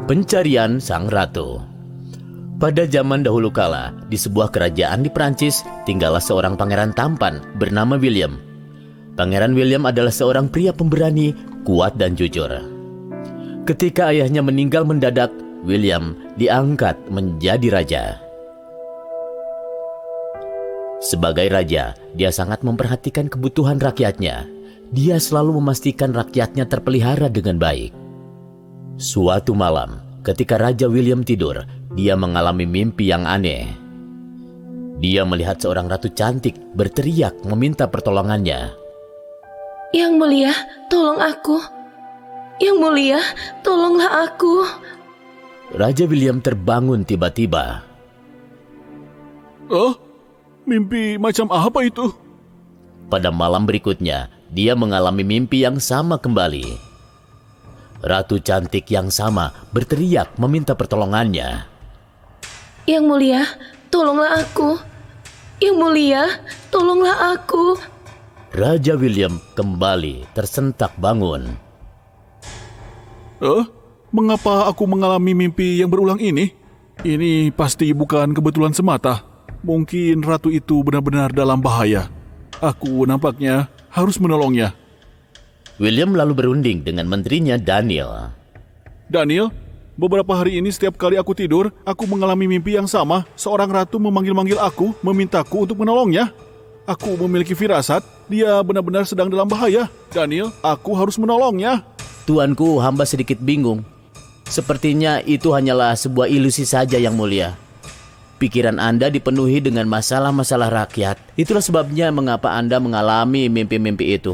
Pencarian Sang Ratu. Pada zaman dahulu kala, di sebuah kerajaan di Prancis, tinggallah seorang pangeran tampan bernama William. Pangeran William adalah seorang pria pemberani, kuat dan jujur. Ketika ayahnya meninggal mendadak, William diangkat menjadi raja. Sebagai raja, dia sangat memperhatikan kebutuhan rakyatnya. Dia selalu memastikan rakyatnya terpelihara dengan baik. Suatu malam, ketika Raja William tidur, dia mengalami mimpi yang aneh. Dia melihat seorang ratu cantik berteriak meminta pertolongannya. Yang mulia, tolong aku. Yang mulia, tolonglah aku. Raja William terbangun tiba-tiba. Oh, mimpi macam apa itu? Pada malam berikutnya, dia mengalami mimpi yang sama kembali. Ratu cantik yang sama berteriak meminta pertolongannya. Yang mulia, tolonglah aku. Yang mulia, tolonglah aku. Raja William kembali tersentak bangun. Mengapa aku mengalami mimpi yang berulang ini? Ini pasti bukan kebetulan semata. Mungkin ratu itu benar-benar dalam bahaya. Aku nampaknya harus menolongnya. William lalu berunding dengan menterinya Daniel. Daniel, beberapa hari ini setiap kali aku tidur, aku mengalami mimpi yang sama. Seorang ratu memanggil-manggil aku, memintaku untuk menolongnya. Aku memiliki firasat, dia benar-benar sedang dalam bahaya. Daniel, aku harus menolongnya. Tuanku, hamba sedikit bingung. Sepertinya itu hanyalah sebuah ilusi saja, Yang Mulia. Pikiran Anda dipenuhi dengan masalah-masalah rakyat. Itulah sebabnya mengapa Anda mengalami mimpi-mimpi itu.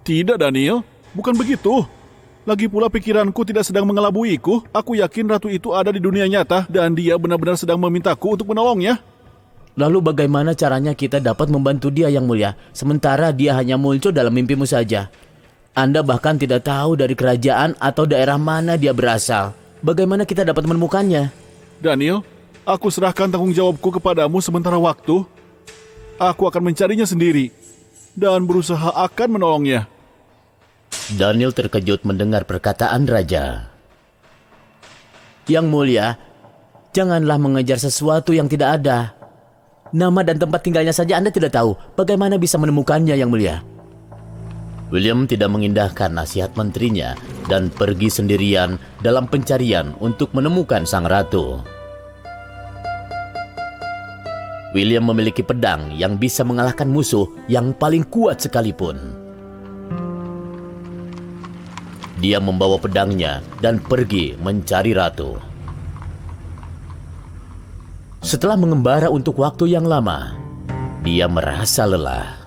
Tidak, Daniel. Bukan begitu. Lagi pula pikiranku tidak sedang mengelabuiku. Aku yakin ratu itu ada di dunia nyata dan dia benar-benar sedang memintaku untuk menolongnya. Lalu bagaimana caranya kita dapat membantu dia, Yang Mulia, sementara dia hanya muncul dalam mimpimu saja? Anda bahkan tidak tahu dari kerajaan atau daerah mana dia berasal. Bagaimana kita dapat menemukannya? Daniel, aku serahkan tanggung jawabku kepadamu sementara waktu. Aku akan mencarinya sendiri dan berusaha akan menolongnya. Daniel terkejut mendengar perkataan raja. Yang Mulia, janganlah mengejar sesuatu yang tidak ada. Nama dan tempat tinggalnya saja Anda tidak tahu. Bagaimana bisa menemukannya, Yang Mulia? William tidak mengindahkan nasihat menterinya dan pergi sendirian dalam pencarian untuk menemukan sang ratu. William memiliki pedang yang bisa mengalahkan musuh yang paling kuat sekalipun. Dia membawa pedangnya dan pergi mencari ratu. Setelah mengembara untuk waktu yang lama, dia merasa lelah.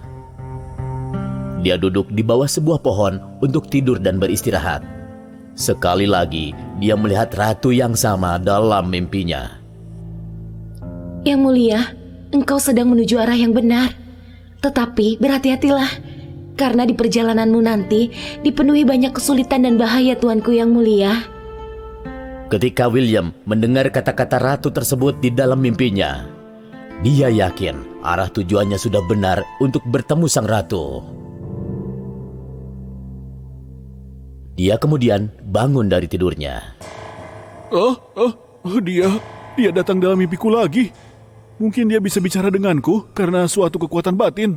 Dia duduk di bawah sebuah pohon untuk tidur dan beristirahat. Sekali lagi, dia melihat ratu yang sama dalam mimpinya. Yang mulia, engkau sedang menuju arah yang benar. Tetapi berhati-hatilah, karena di perjalananmu nanti dipenuhi banyak kesulitan dan bahaya, tuanku yang mulia. Ketika William mendengar kata-kata ratu tersebut di dalam mimpinya, dia yakin arah tujuannya sudah benar untuk bertemu sang ratu. Dia kemudian bangun dari tidurnya. Dia datang dalam mimpiku lagi. Mungkin dia bisa bicara denganku karena suatu kekuatan batin.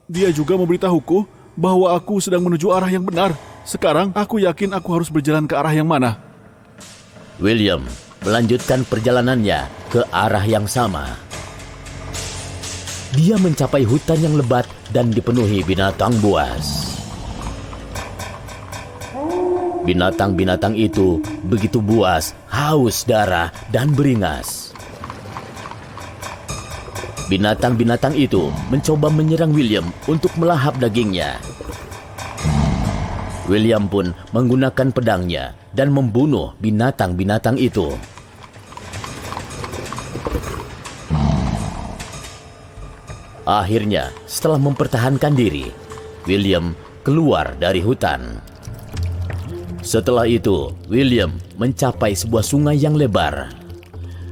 Dia juga memberitahuku bahwa aku sedang menuju arah yang benar. Sekarang aku yakin aku harus berjalan ke arah yang mana. William melanjutkan perjalanannya ke arah yang sama. Dia mencapai hutan yang lebat dan dipenuhi binatang buas. Binatang-binatang itu begitu buas, haus darah, dan beringas. Binatang-binatang itu mencoba menyerang William untuk melahap dagingnya. William pun menggunakan pedangnya dan membunuh binatang-binatang itu. Akhirnya, setelah mempertahankan diri, William keluar dari hutan. Setelah itu, William mencapai sebuah sungai yang lebar.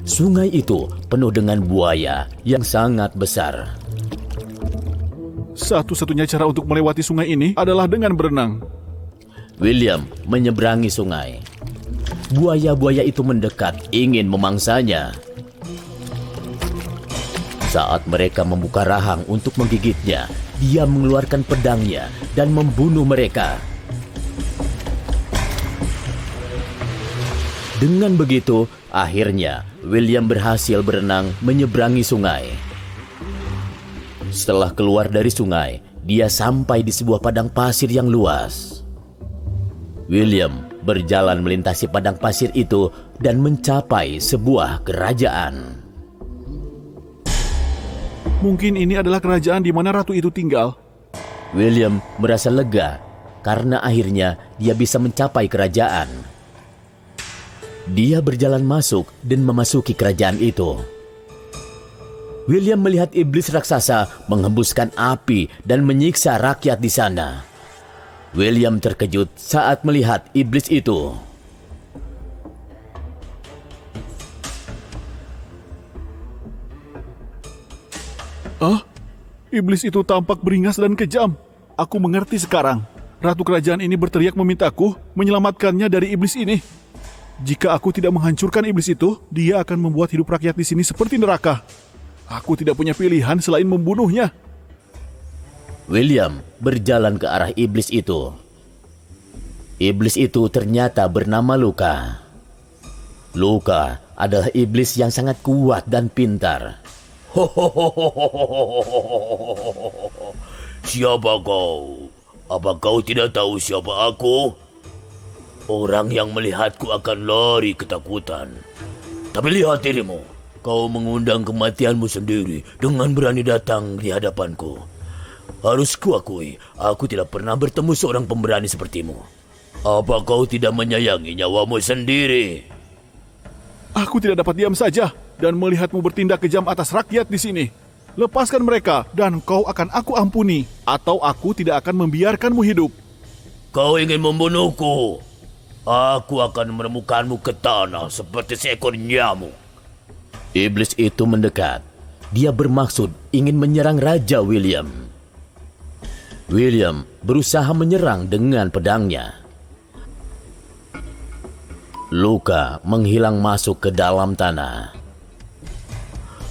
Sungai itu penuh dengan buaya yang sangat besar. Satu-satunya cara untuk melewati sungai ini adalah dengan berenang. William menyeberangi sungai. buaya-buaya itu mendekat ingin memangsanya. Saat mereka membuka rahang untuk menggigitnya, dia mengeluarkan pedangnya dan membunuh mereka. Dengan begitu, akhirnya William berhasil berenang menyeberangi sungai. Setelah keluar dari sungai, dia sampai di sebuah padang pasir yang luas. William berjalan melintasi padang pasir itu dan mencapai sebuah kerajaan. Mungkin ini adalah kerajaan di mana ratu itu tinggal. William merasa lega karena akhirnya dia bisa mencapai kerajaan. Dia berjalan masuk dan memasuki kerajaan itu. William melihat iblis raksasa menghembuskan api dan menyiksa rakyat di sana. William terkejut saat melihat iblis itu. Iblis itu tampak beringas dan kejam. Aku mengerti sekarang. Ratu kerajaan ini berteriak memintaku menyelamatkannya dari iblis ini. Jika aku tidak menghancurkan iblis itu, dia akan membuat hidup rakyat di sini seperti neraka. Aku tidak punya pilihan selain membunuhnya. William berjalan ke arah iblis itu. Iblis itu ternyata bernama Luka. Luka adalah iblis yang sangat kuat dan pintar. Siapa kau? Apa kau tidak tahu siapa aku? Orang yang melihatku akan lari ketakutan. Tapi lihat dirimu. Kau mengundang kematianmu sendiri dengan berani datang di hadapanku. Harus kuakui, aku tidak pernah bertemu seorang pemberani sepertimu. Apa kau tidak menyayangi nyawamu sendiri? Aku tidak dapat diam saja dan melihatmu bertindak kejam atas rakyat di sini. Lepaskan mereka dan kau akan aku ampuni, atau aku tidak akan membiarkanmu hidup. Kau ingin membunuhku? Aku akan menemukanmu ke tanah seperti seekor nyamuk. Iblis itu mendekat. Dia bermaksud ingin menyerang Raja William. William berusaha menyerang dengan pedangnya. Luka menghilang masuk ke dalam tanah.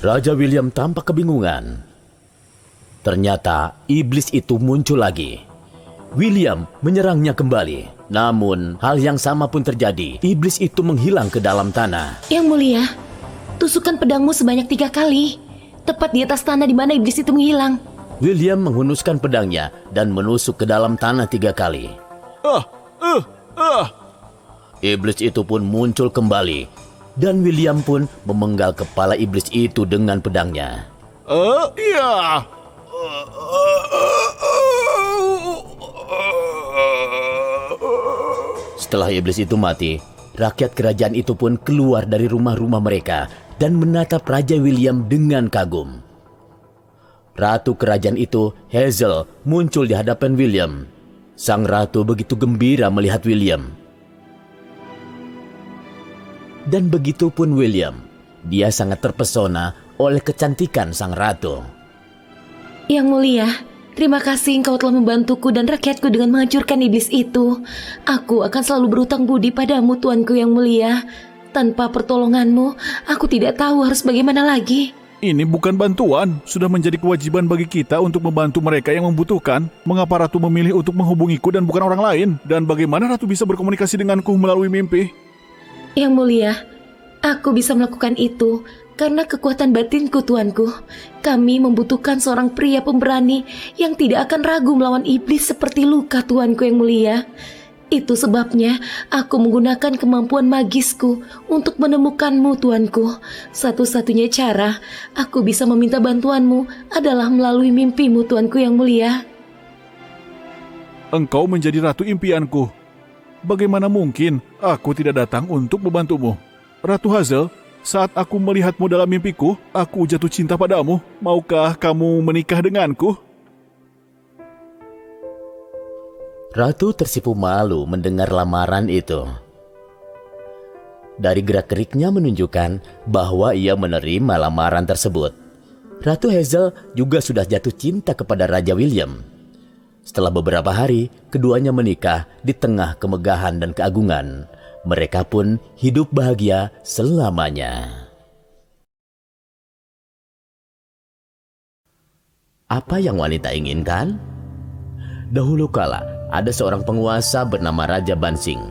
Raja William tampak kebingungan. Ternyata iblis itu muncul lagi. William menyerangnya kembali. Namun hal yang sama pun terjadi. Iblis itu menghilang ke dalam tanah. Yang mulia, tusukkan pedangmu sebanyak 3 kali. Tepat di atas tanah di mana iblis itu menghilang. William menghunuskan pedangnya dan menusuk ke dalam tanah 3 kali. Iblis itu pun muncul kembali. Dan William pun memenggal kepala iblis itu dengan pedangnya. Iya. Setelah iblis itu mati, rakyat kerajaan itu pun keluar dari rumah-rumah mereka dan menatap Raja William dengan kagum. Ratu kerajaan itu, Hazel, muncul di hadapan William. Sang ratu begitu gembira melihat William. Dan begitu pun William. Dia sangat terpesona oleh kecantikan sang ratu. Yang mulia, terima kasih engkau telah membantuku dan rakyatku dengan menghancurkan iblis itu. Aku akan selalu berutang budi padamu, tuanku yang mulia. Tanpa pertolonganmu, aku tidak tahu harus bagaimana lagi. Ini bukan bantuan, sudah menjadi kewajiban bagi kita untuk membantu mereka yang membutuhkan. Mengapa Ratu memilih untuk menghubungiku dan bukan orang lain? Dan bagaimana Ratu bisa berkomunikasi denganku melalui mimpi? Yang mulia, aku bisa melakukan itu karena kekuatan batinku, tuanku. Kami membutuhkan seorang pria pemberani yang tidak akan ragu melawan iblis seperti Luka, tuanku yang mulia. Itu sebabnya aku menggunakan kemampuan magisku untuk menemukanmu, tuanku. Satu-satunya cara aku bisa meminta bantuanmu adalah melalui mimpimu, tuanku yang mulia. Engkau menjadi ratu impianku. Bagaimana mungkin aku tidak datang untuk membantumu? Ratu Hazel, saat aku melihatmu dalam mimpiku, aku jatuh cinta padamu. Maukah kamu menikah denganku? Ratu tersipu malu mendengar lamaran itu. Dari gerak-geriknya menunjukkan bahwa ia menerima lamaran tersebut. Ratu Hazel juga sudah jatuh cinta kepada Raja William. Setelah beberapa hari, keduanya menikah di tengah kemegahan dan keagungan. Mereka pun hidup bahagia selamanya. Apa yang wanita inginkan? Dahulu kala ada seorang penguasa bernama Raja Bansing.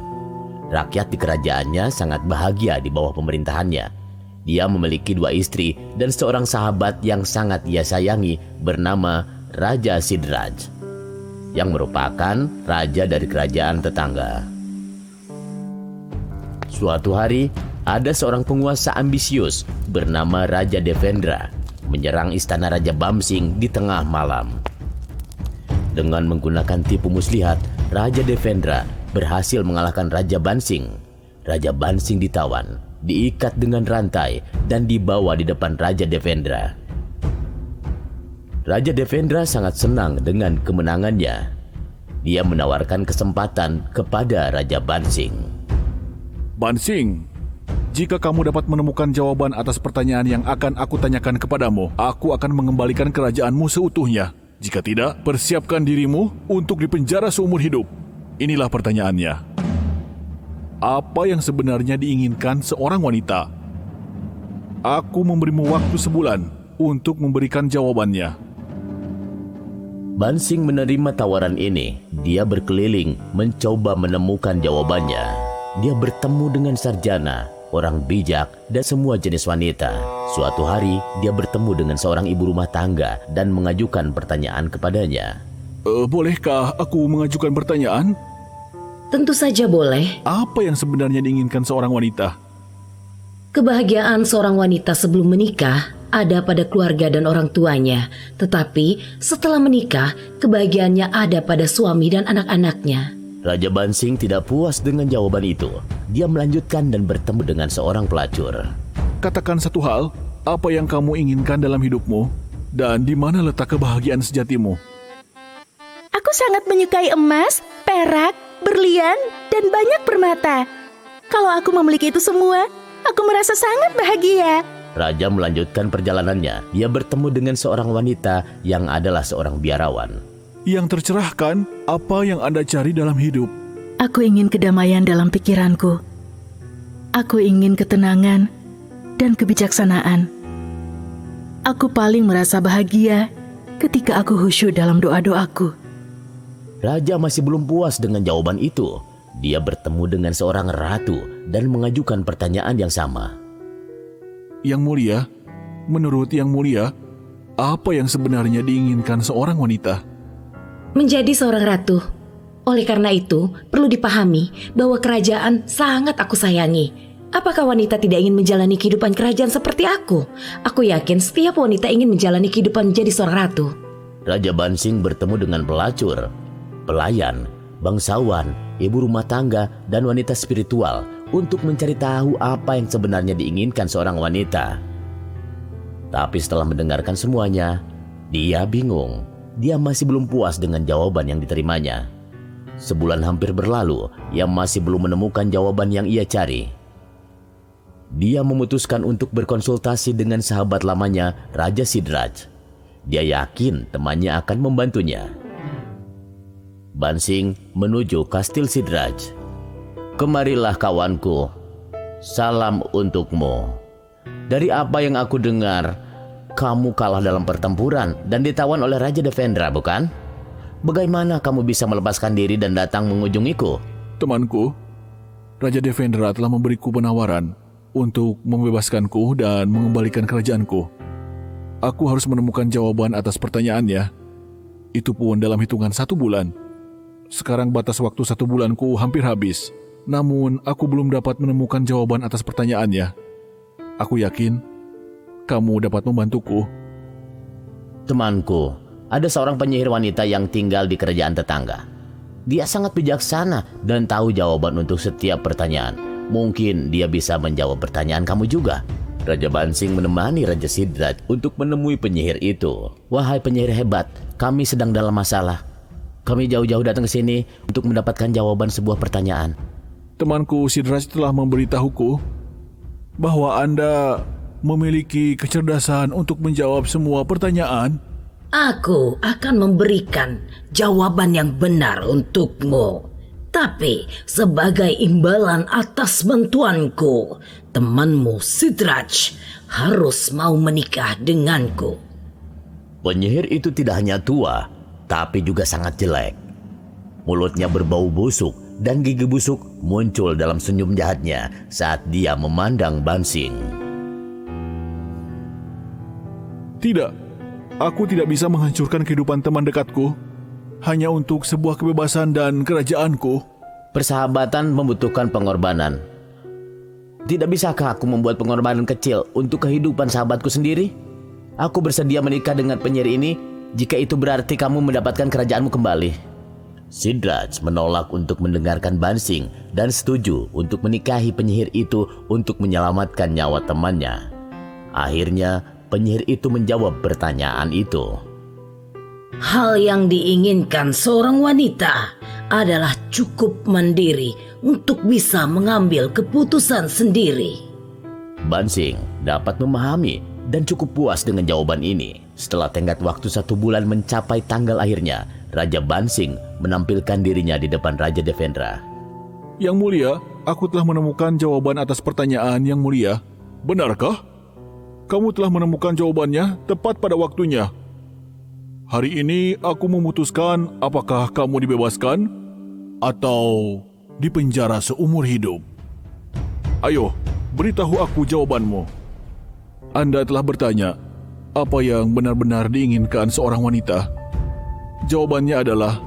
Rakyat di kerajaannya sangat bahagia di bawah pemerintahannya. Dia memiliki 2 istri dan seorang sahabat yang sangat ia sayangi bernama Raja Sidraj, yang merupakan raja dari kerajaan tetangga. Suatu hari, ada seorang penguasa ambisius bernama Raja Devendra menyerang istana Raja Bamsing di tengah malam. Dengan menggunakan tipu muslihat, Raja Devendra berhasil mengalahkan Raja Bansing. Raja Bansing ditawan, diikat dengan rantai, dan dibawa di depan Raja Devendra. Raja Devendra sangat senang dengan kemenangannya. Dia menawarkan kesempatan kepada Raja Bansing. Bansing, jika kamu dapat menemukan jawaban atas pertanyaan yang akan aku tanyakan kepadamu, aku akan mengembalikan kerajaanmu seutuhnya. Jika tidak, persiapkan dirimu untuk dipenjara seumur hidup. Inilah pertanyaannya. Apa yang sebenarnya diinginkan seorang wanita? Aku memberimu waktu sebulan untuk memberikan jawabannya. Bansing menerima tawaran ini. Dia berkeliling mencoba menemukan jawabannya. Dia bertemu dengan sarjana, orang bijak, dan semua jenis wanita. Suatu hari, dia bertemu dengan seorang ibu rumah tangga dan mengajukan pertanyaan kepadanya. Bolehkah aku mengajukan pertanyaan? Tentu saja boleh. Apa yang sebenarnya diinginkan seorang wanita? Kebahagiaan seorang wanita sebelum menikah ada pada keluarga dan orang tuanya. Tetapi setelah menikah, kebahagiaannya ada pada suami dan anak-anaknya. Raja Bansing tidak puas dengan jawaban itu. Dia melanjutkan dan bertemu dengan seorang pelacur. Katakan satu hal, apa yang kamu inginkan dalam hidupmu, dan di mana letak kebahagiaan sejatimu? Aku sangat menyukai emas, perak, berlian, dan banyak permata. Kalau aku memiliki itu semua, aku merasa sangat bahagia. Raja melanjutkan perjalanannya. Dia bertemu dengan seorang wanita yang adalah seorang biarawan. Yang tercerahkan, apa yang Anda cari dalam hidup? Aku ingin kedamaian dalam pikiranku. Aku ingin ketenangan dan kebijaksanaan. Aku paling merasa bahagia ketika aku khusyuk dalam doa-doaku. Raja masih belum puas dengan jawaban itu. Dia bertemu dengan seorang ratu dan mengajukan pertanyaan yang sama. Yang mulia, menurut Yang Mulia, apa yang sebenarnya diinginkan seorang wanita? Menjadi seorang ratu. Oleh karena itu, perlu dipahami bahwa kerajaan sangat aku sayangi. Apakah wanita tidak ingin menjalani kehidupan kerajaan seperti aku? Aku yakin setiap wanita ingin menjalani kehidupan menjadi seorang ratu. Raja Bansing bertemu dengan pelacur, pelayan, bangsawan, ibu rumah tangga, dan wanita spiritual untuk mencari tahu apa yang sebenarnya diinginkan seorang wanita. Tapi setelah mendengarkan semuanya, dia bingung. Dia masih belum puas dengan jawaban yang diterimanya. Sebulan hampir berlalu, ia masih belum menemukan jawaban yang ia cari. Dia memutuskan untuk berkonsultasi dengan sahabat lamanya, Raja Sidraj. Dia yakin temannya akan membantunya. Bansing menuju kastil Sidraj. "Kemarilah kawanku, salam untukmu. Dari apa yang aku dengar, kamu kalah dalam pertempuran dan ditawan oleh Raja Devendra, bukan? Bagaimana kamu bisa melepaskan diri dan datang mengunjungiku?" Temanku, Raja Devendra telah memberiku penawaran untuk membebaskanku dan mengembalikan kerajaanku. Aku harus menemukan jawaban atas pertanyaannya. Itu pun dalam hitungan 1 bulan. Sekarang batas waktu 1 bulanku hampir habis. Namun aku belum dapat menemukan jawaban atas pertanyaannya. Aku yakin kamu dapat membantuku. Temanku, ada seorang penyihir wanita yang tinggal di kerajaan tetangga. Dia sangat bijaksana dan tahu jawaban untuk setiap pertanyaan. Mungkin dia bisa menjawab pertanyaan kamu juga. Raja Bansing menemani Raja Sidraj untuk menemui penyihir itu. "Wahai penyihir hebat, kami sedang dalam masalah. Kami jauh-jauh datang ke sini untuk mendapatkan jawaban sebuah pertanyaan." Temanku Sidraj telah memberitahuku bahwa Anda memiliki kecerdasan untuk menjawab semua pertanyaan. Aku akan memberikan jawaban yang benar untukmu. Tapi sebagai imbalan atas bantuanku, temanmu Sidraj harus mau menikah denganku. Penyihir itu tidak hanya tua, tapi juga sangat jelek. Mulutnya berbau busuk dan gigi busuk muncul dalam senyum jahatnya saat dia memandang Bansing. Tidak, aku tidak bisa menghancurkan kehidupan teman dekatku hanya untuk sebuah kebebasan dan kerajaanku. Persahabatan membutuhkan pengorbanan. Tidak bisakah aku membuat pengorbanan kecil untuk kehidupan sahabatku sendiri? Aku bersedia menikah dengan penyihir ini jika itu berarti kamu mendapatkan kerajaanmu kembali. Sidraj menolak untuk mendengarkan Bansing dan setuju untuk menikahi penyihir itu untuk menyelamatkan nyawa temannya. Akhirnya penyihir itu menjawab pertanyaan itu. Hal yang diinginkan seorang wanita adalah cukup mandiri untuk bisa mengambil keputusan sendiri. Bansing dapat memahami dan cukup puas dengan jawaban ini. Setelah tenggat waktu 1 bulan mencapai tanggal akhirnya, Raja Bansing menampilkan dirinya di depan Raja Devendra. Yang mulia, aku telah menemukan jawaban atas pertanyaan Yang Mulia. Benarkah? Kamu telah menemukan jawabannya tepat pada waktunya. Hari ini aku memutuskan apakah kamu dibebaskan atau dipenjara seumur hidup. Ayo, beritahu aku jawabanmu. Anda telah bertanya, apa yang benar-benar diinginkan seorang wanita? Jawabannya adalah,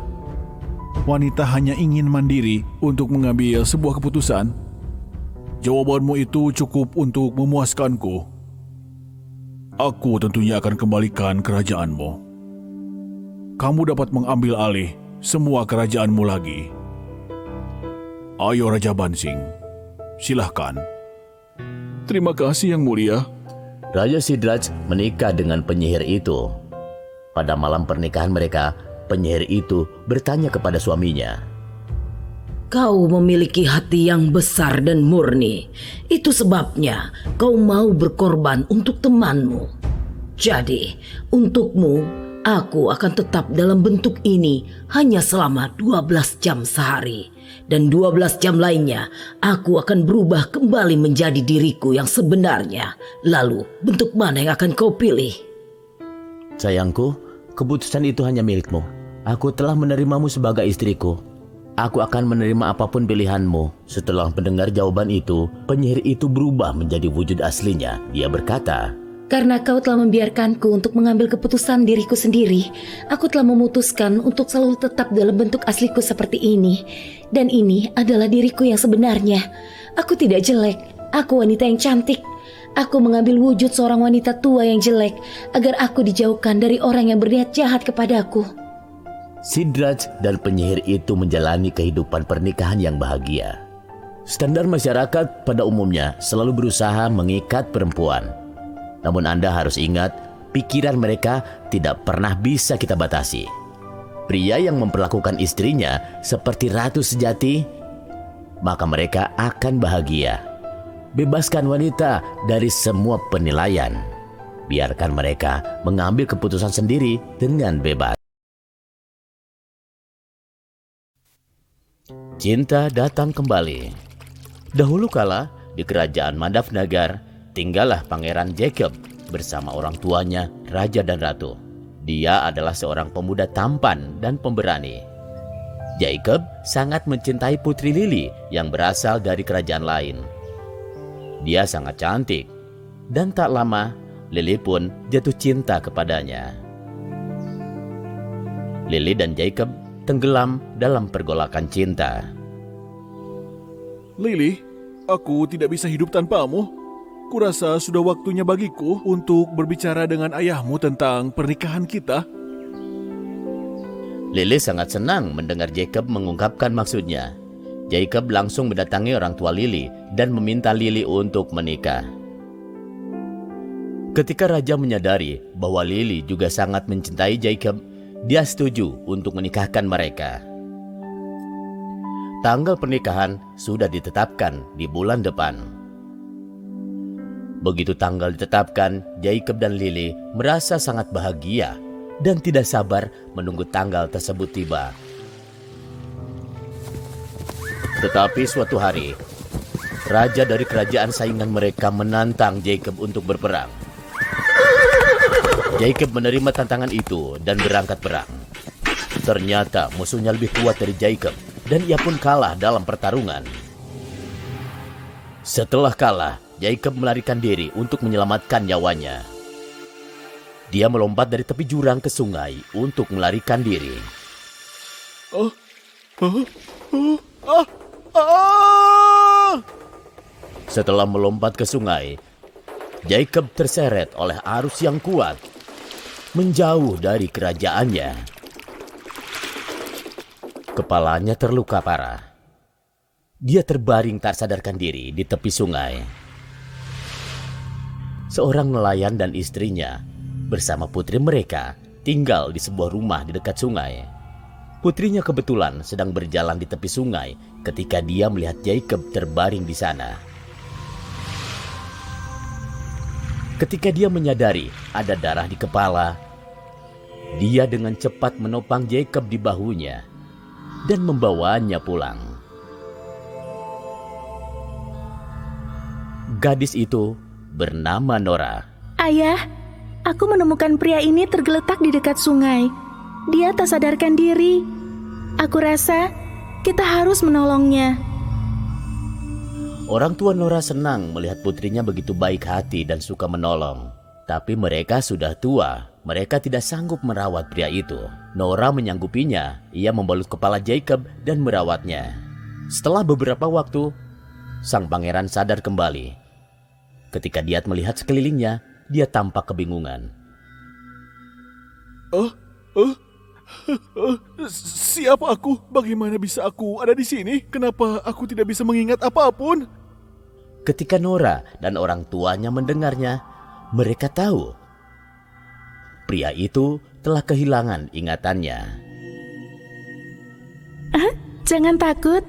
wanita hanya ingin mandiri untuk mengambil sebuah keputusan. Jawabanmu itu cukup untuk memuaskanku. Aku tentunya akan kembalikan kerajaanmu. Kamu dapat mengambil alih semua kerajaanmu lagi. Ayo Raja Bansing, silahkan. Terima kasih Yang Mulia. Raja Sidraj menikah dengan penyihir itu. Pada malam pernikahan mereka, penyihir itu bertanya kepada suaminya. Kau memiliki hati yang besar dan murni. Itu sebabnya kau mau berkorban untuk temanmu. Jadi, untukmu, aku akan tetap dalam bentuk ini hanya selama 12 jam sehari. Dan 12 jam lainnya, aku akan berubah kembali menjadi diriku yang sebenarnya. Lalu, bentuk mana yang akan kau pilih? Sayangku, keputusan itu hanya milikmu. Aku telah menerimamu sebagai istriku. Aku akan menerima apapun pilihanmu. Setelah mendengar jawaban itu, penyihir itu berubah menjadi wujud aslinya. Dia berkata, Karena kau telah membiarkanku untuk mengambil keputusan diriku sendiri, aku telah memutuskan untuk selalu tetap dalam bentuk asliku seperti ini. Dan ini adalah diriku yang sebenarnya. Aku tidak jelek, aku wanita yang cantik. Aku mengambil wujud seorang wanita tua yang jelek agar aku dijauhkan dari orang yang berniat jahat kepadaku. Sidraj dan penyihir itu menjalani kehidupan pernikahan yang bahagia. Standar masyarakat pada umumnya selalu berusaha mengikat perempuan. Namun Anda harus ingat, pikiran mereka tidak pernah bisa kita batasi. Pria yang memperlakukan istrinya seperti ratu sejati, maka mereka akan bahagia. Bebaskan wanita dari semua penilaian. Biarkan mereka mengambil keputusan sendiri dengan bebas. Cinta datang kembali. Dahulu kala di kerajaan Mandavnagar tinggallah Pangeran Jacob bersama orang tuanya, raja dan ratu. Dia adalah seorang pemuda tampan dan pemberani. Jacob sangat mencintai putri Lily yang berasal dari kerajaan lain. Dia sangat cantik dan tak lama Lily pun jatuh cinta kepadanya. Lily dan Jacob tenggelam dalam pergolakan cinta. Lily, aku tidak bisa hidup tanpamu. Kurasa sudah waktunya bagiku untuk berbicara dengan ayahmu tentang pernikahan kita. Lily sangat senang mendengar Jacob mengungkapkan maksudnya. Jacob langsung mendatangi orang tua Lily dan meminta Lily untuk menikah. Ketika raja menyadari bahwa Lily juga sangat mencintai Jacob, dia setuju untuk menikahkan mereka. Tanggal pernikahan sudah ditetapkan di bulan depan. Begitu tanggal ditetapkan, Jacob dan Lily merasa sangat bahagia dan tidak sabar menunggu tanggal tersebut tiba. Tetapi suatu hari, raja dari kerajaan saingan mereka menantang Jacob untuk berperang. Jacob menerima tantangan itu dan berangkat perang. Ternyata musuhnya lebih kuat dari Jacob dan ia pun kalah dalam pertarungan. Setelah kalah, Jacob melarikan diri untuk menyelamatkan nyawanya. Dia melompat dari tepi jurang ke sungai untuk melarikan diri. Setelah melompat ke sungai, Jacob terseret oleh arus yang kuat, menjauh dari kerajaannya. Kepalanya terluka parah. Dia terbaring tak sadarkan diri di tepi sungai. Seorang nelayan dan istrinya bersama putri mereka tinggal di sebuah rumah di dekat sungai. Putrinya kebetulan sedang berjalan di tepi sungai ketika dia melihat Jacob terbaring di sana. Ketika dia menyadari ada darah di kepala, dia dengan cepat menopang Jacob di bahunya dan membawanya pulang. Gadis itu bernama Nora. Ayah, aku menemukan pria ini tergeletak di dekat sungai. Dia tak sadarkan diri. Aku rasa kita harus menolongnya. Orang tua Nora senang melihat putrinya begitu baik hati dan suka menolong. Tapi mereka sudah tua, mereka tidak sanggup merawat pria itu. Nora menyanggupinya, ia membalut kepala Jacob dan merawatnya. Setelah beberapa waktu, sang pangeran sadar kembali. Ketika dia melihat sekelilingnya, dia tampak kebingungan. Siapa aku? Bagaimana bisa aku ada di sini? Kenapa aku tidak bisa mengingat apapun? Ketika Nora dan orang tuanya mendengarnya, mereka tahu pria itu telah kehilangan ingatannya. Jangan takut.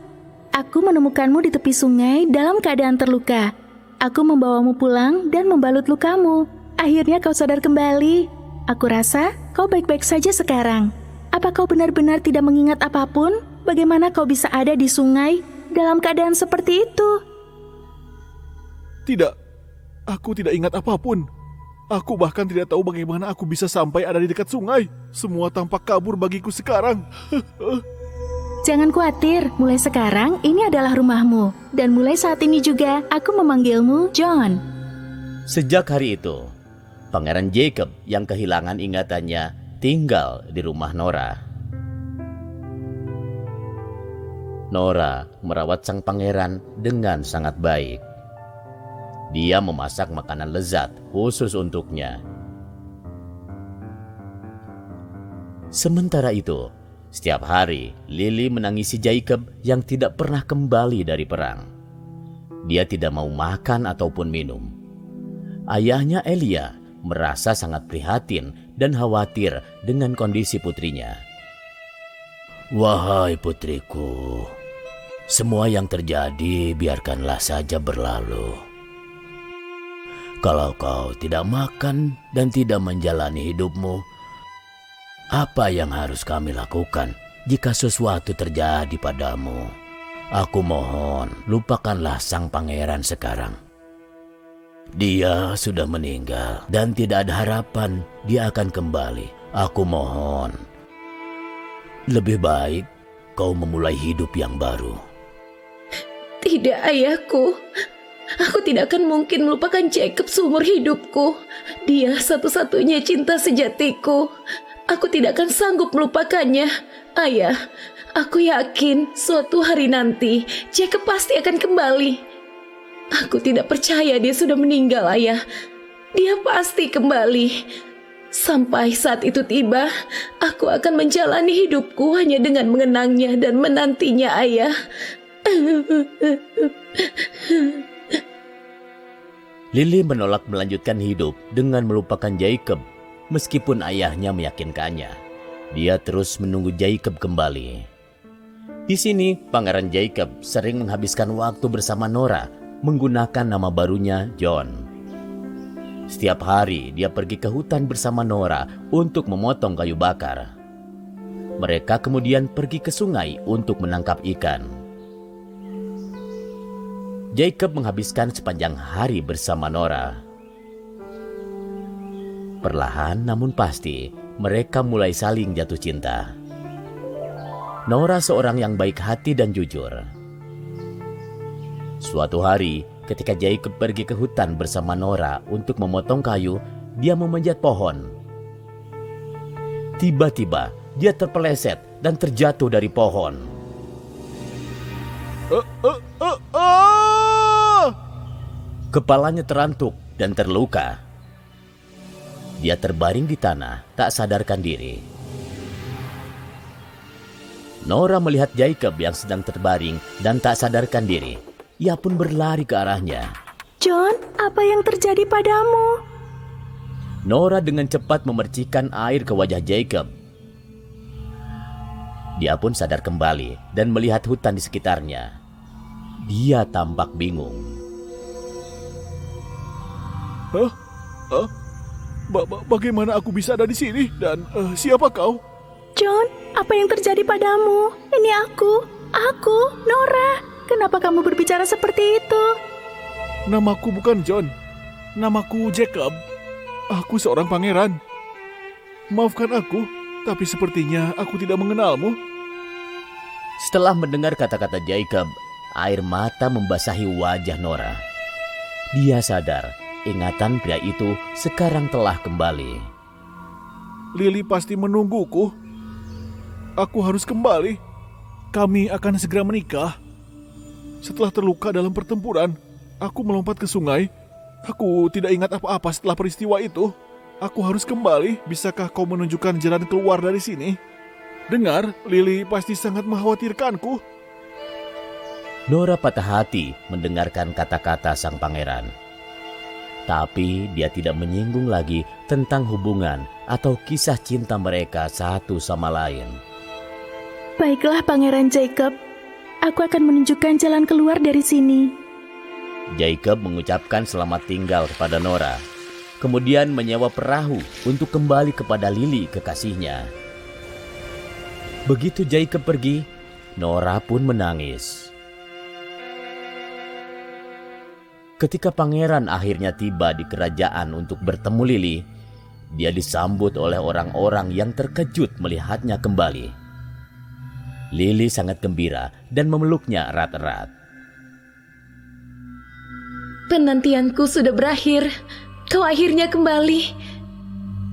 Aku menemukanmu di tepi sungai dalam keadaan terluka. Aku membawamu pulang dan membalut lukamu. Akhirnya kau sadar kembali. Aku rasa kau baik-baik saja sekarang. Apa kau benar-benar tidak mengingat apapun? Bagaimana kau bisa ada di sungai dalam keadaan seperti itu? Tidak, aku tidak ingat apapun. Aku bahkan tidak tahu bagaimana aku bisa sampai ada di dekat sungai. Semua tampak kabur bagiku sekarang. Jangan khawatir, mulai sekarang ini adalah rumahmu. Dan mulai saat ini juga aku memanggilmu John. Sejak hari itu, Pangeran Jacob yang kehilangan ingatannya tinggal di rumah Nora. Nora merawat sang pangeran dengan sangat baik. Dia memasak makanan lezat khusus untuknya. Sementara itu, setiap hari Lily menangisi Jacob yang tidak pernah kembali dari perang. Dia tidak mau makan ataupun minum. Ayahnya Elia merasa sangat prihatin dan khawatir dengan kondisi putrinya. Wahai putriku, semua yang terjadi biarkanlah saja berlalu. Kalau kau tidak makan dan tidak menjalani hidupmu, apa yang harus kami lakukan jika sesuatu terjadi padamu? Aku mohon, lupakanlah sang pangeran sekarang. Dia sudah meninggal dan tidak ada harapan dia akan kembali. Aku mohon, lebih baik kau memulai hidup yang baru. Tidak, ayahku. Aku tidak akan mungkin melupakan Jacob seumur hidupku. Dia satu-satunya cinta sejatiku. Aku tidak akan sanggup melupakannya. Ayah, aku yakin suatu hari nanti Jacob pasti akan kembali. Aku tidak percaya dia sudah meninggal, ayah. Dia pasti kembali. Sampai saat itu tiba, aku akan menjalani hidupku hanya dengan mengenangnya dan menantinya, ayah. Lily menolak melanjutkan hidup dengan melupakan Jacob, meskipun ayahnya meyakinkannya. Dia terus menunggu Jacob kembali. Di sini, Pangeran Jacob sering menghabiskan waktu bersama Nora, menggunakan nama barunya John. Setiap hari, dia pergi ke hutan bersama Nora untuk memotong kayu bakar. Mereka kemudian pergi ke sungai untuk menangkap ikan. Jacob menghabiskan sepanjang hari bersama Nora. Perlahan namun pasti, mereka mulai saling jatuh cinta. Nora seorang yang baik hati dan jujur. Suatu hari, ketika Jacob pergi ke hutan bersama Nora untuk memotong kayu, dia memanjat pohon. Tiba-tiba, dia terpeleset dan terjatuh dari pohon. Kepalanya terantuk dan terluka. Dia terbaring di tanah, tak sadarkan diri. Nora melihat Jacob yang sedang terbaring dan tak sadarkan diri. Ia pun berlari ke arahnya. John, apa yang terjadi padamu? Nora dengan cepat memercikkan air ke wajah Jacob. Dia pun sadar kembali dan melihat hutan di sekitarnya. Dia tampak bingung. Bagaimana aku bisa ada di sini? Dan siapa kau? John, apa yang terjadi padamu? Ini aku, Nora. Kenapa kamu berbicara seperti itu? Namaku bukan John. Namaku Jacob. Aku seorang pangeran. Maafkan aku, tapi sepertinya aku tidak mengenalmu. Setelah mendengar kata-kata Jacob, air mata membasahi wajah Nora. Dia sadar, ingatan pria itu sekarang telah kembali. Lily pasti menungguku. Aku harus kembali. Kami akan segera menikah. Setelah terluka dalam pertempuran, aku melompat ke sungai. Aku tidak ingat apa-apa setelah peristiwa itu. Aku harus kembali. Bisakah kau menunjukkan jalan keluar dari sini? Dengar, Lily pasti sangat mengkhawatirkanku. Nora patah hati mendengarkan kata-kata sang pangeran. Tapi dia tidak menyinggung lagi tentang hubungan atau kisah cinta mereka satu sama lain. Baiklah, Pangeran Jacob. Aku akan menunjukkan jalan keluar dari sini. Jacob mengucapkan selamat tinggal kepada Nora. Kemudian menyewa perahu untuk kembali kepada Lily kekasihnya. Begitu Jacob pergi, Nora pun menangis. Ketika pangeran akhirnya tiba di kerajaan untuk bertemu Lily, dia disambut oleh orang-orang yang terkejut melihatnya kembali. Lily sangat gembira dan memeluknya erat-erat. Penantianku sudah berakhir. Kau akhirnya kembali.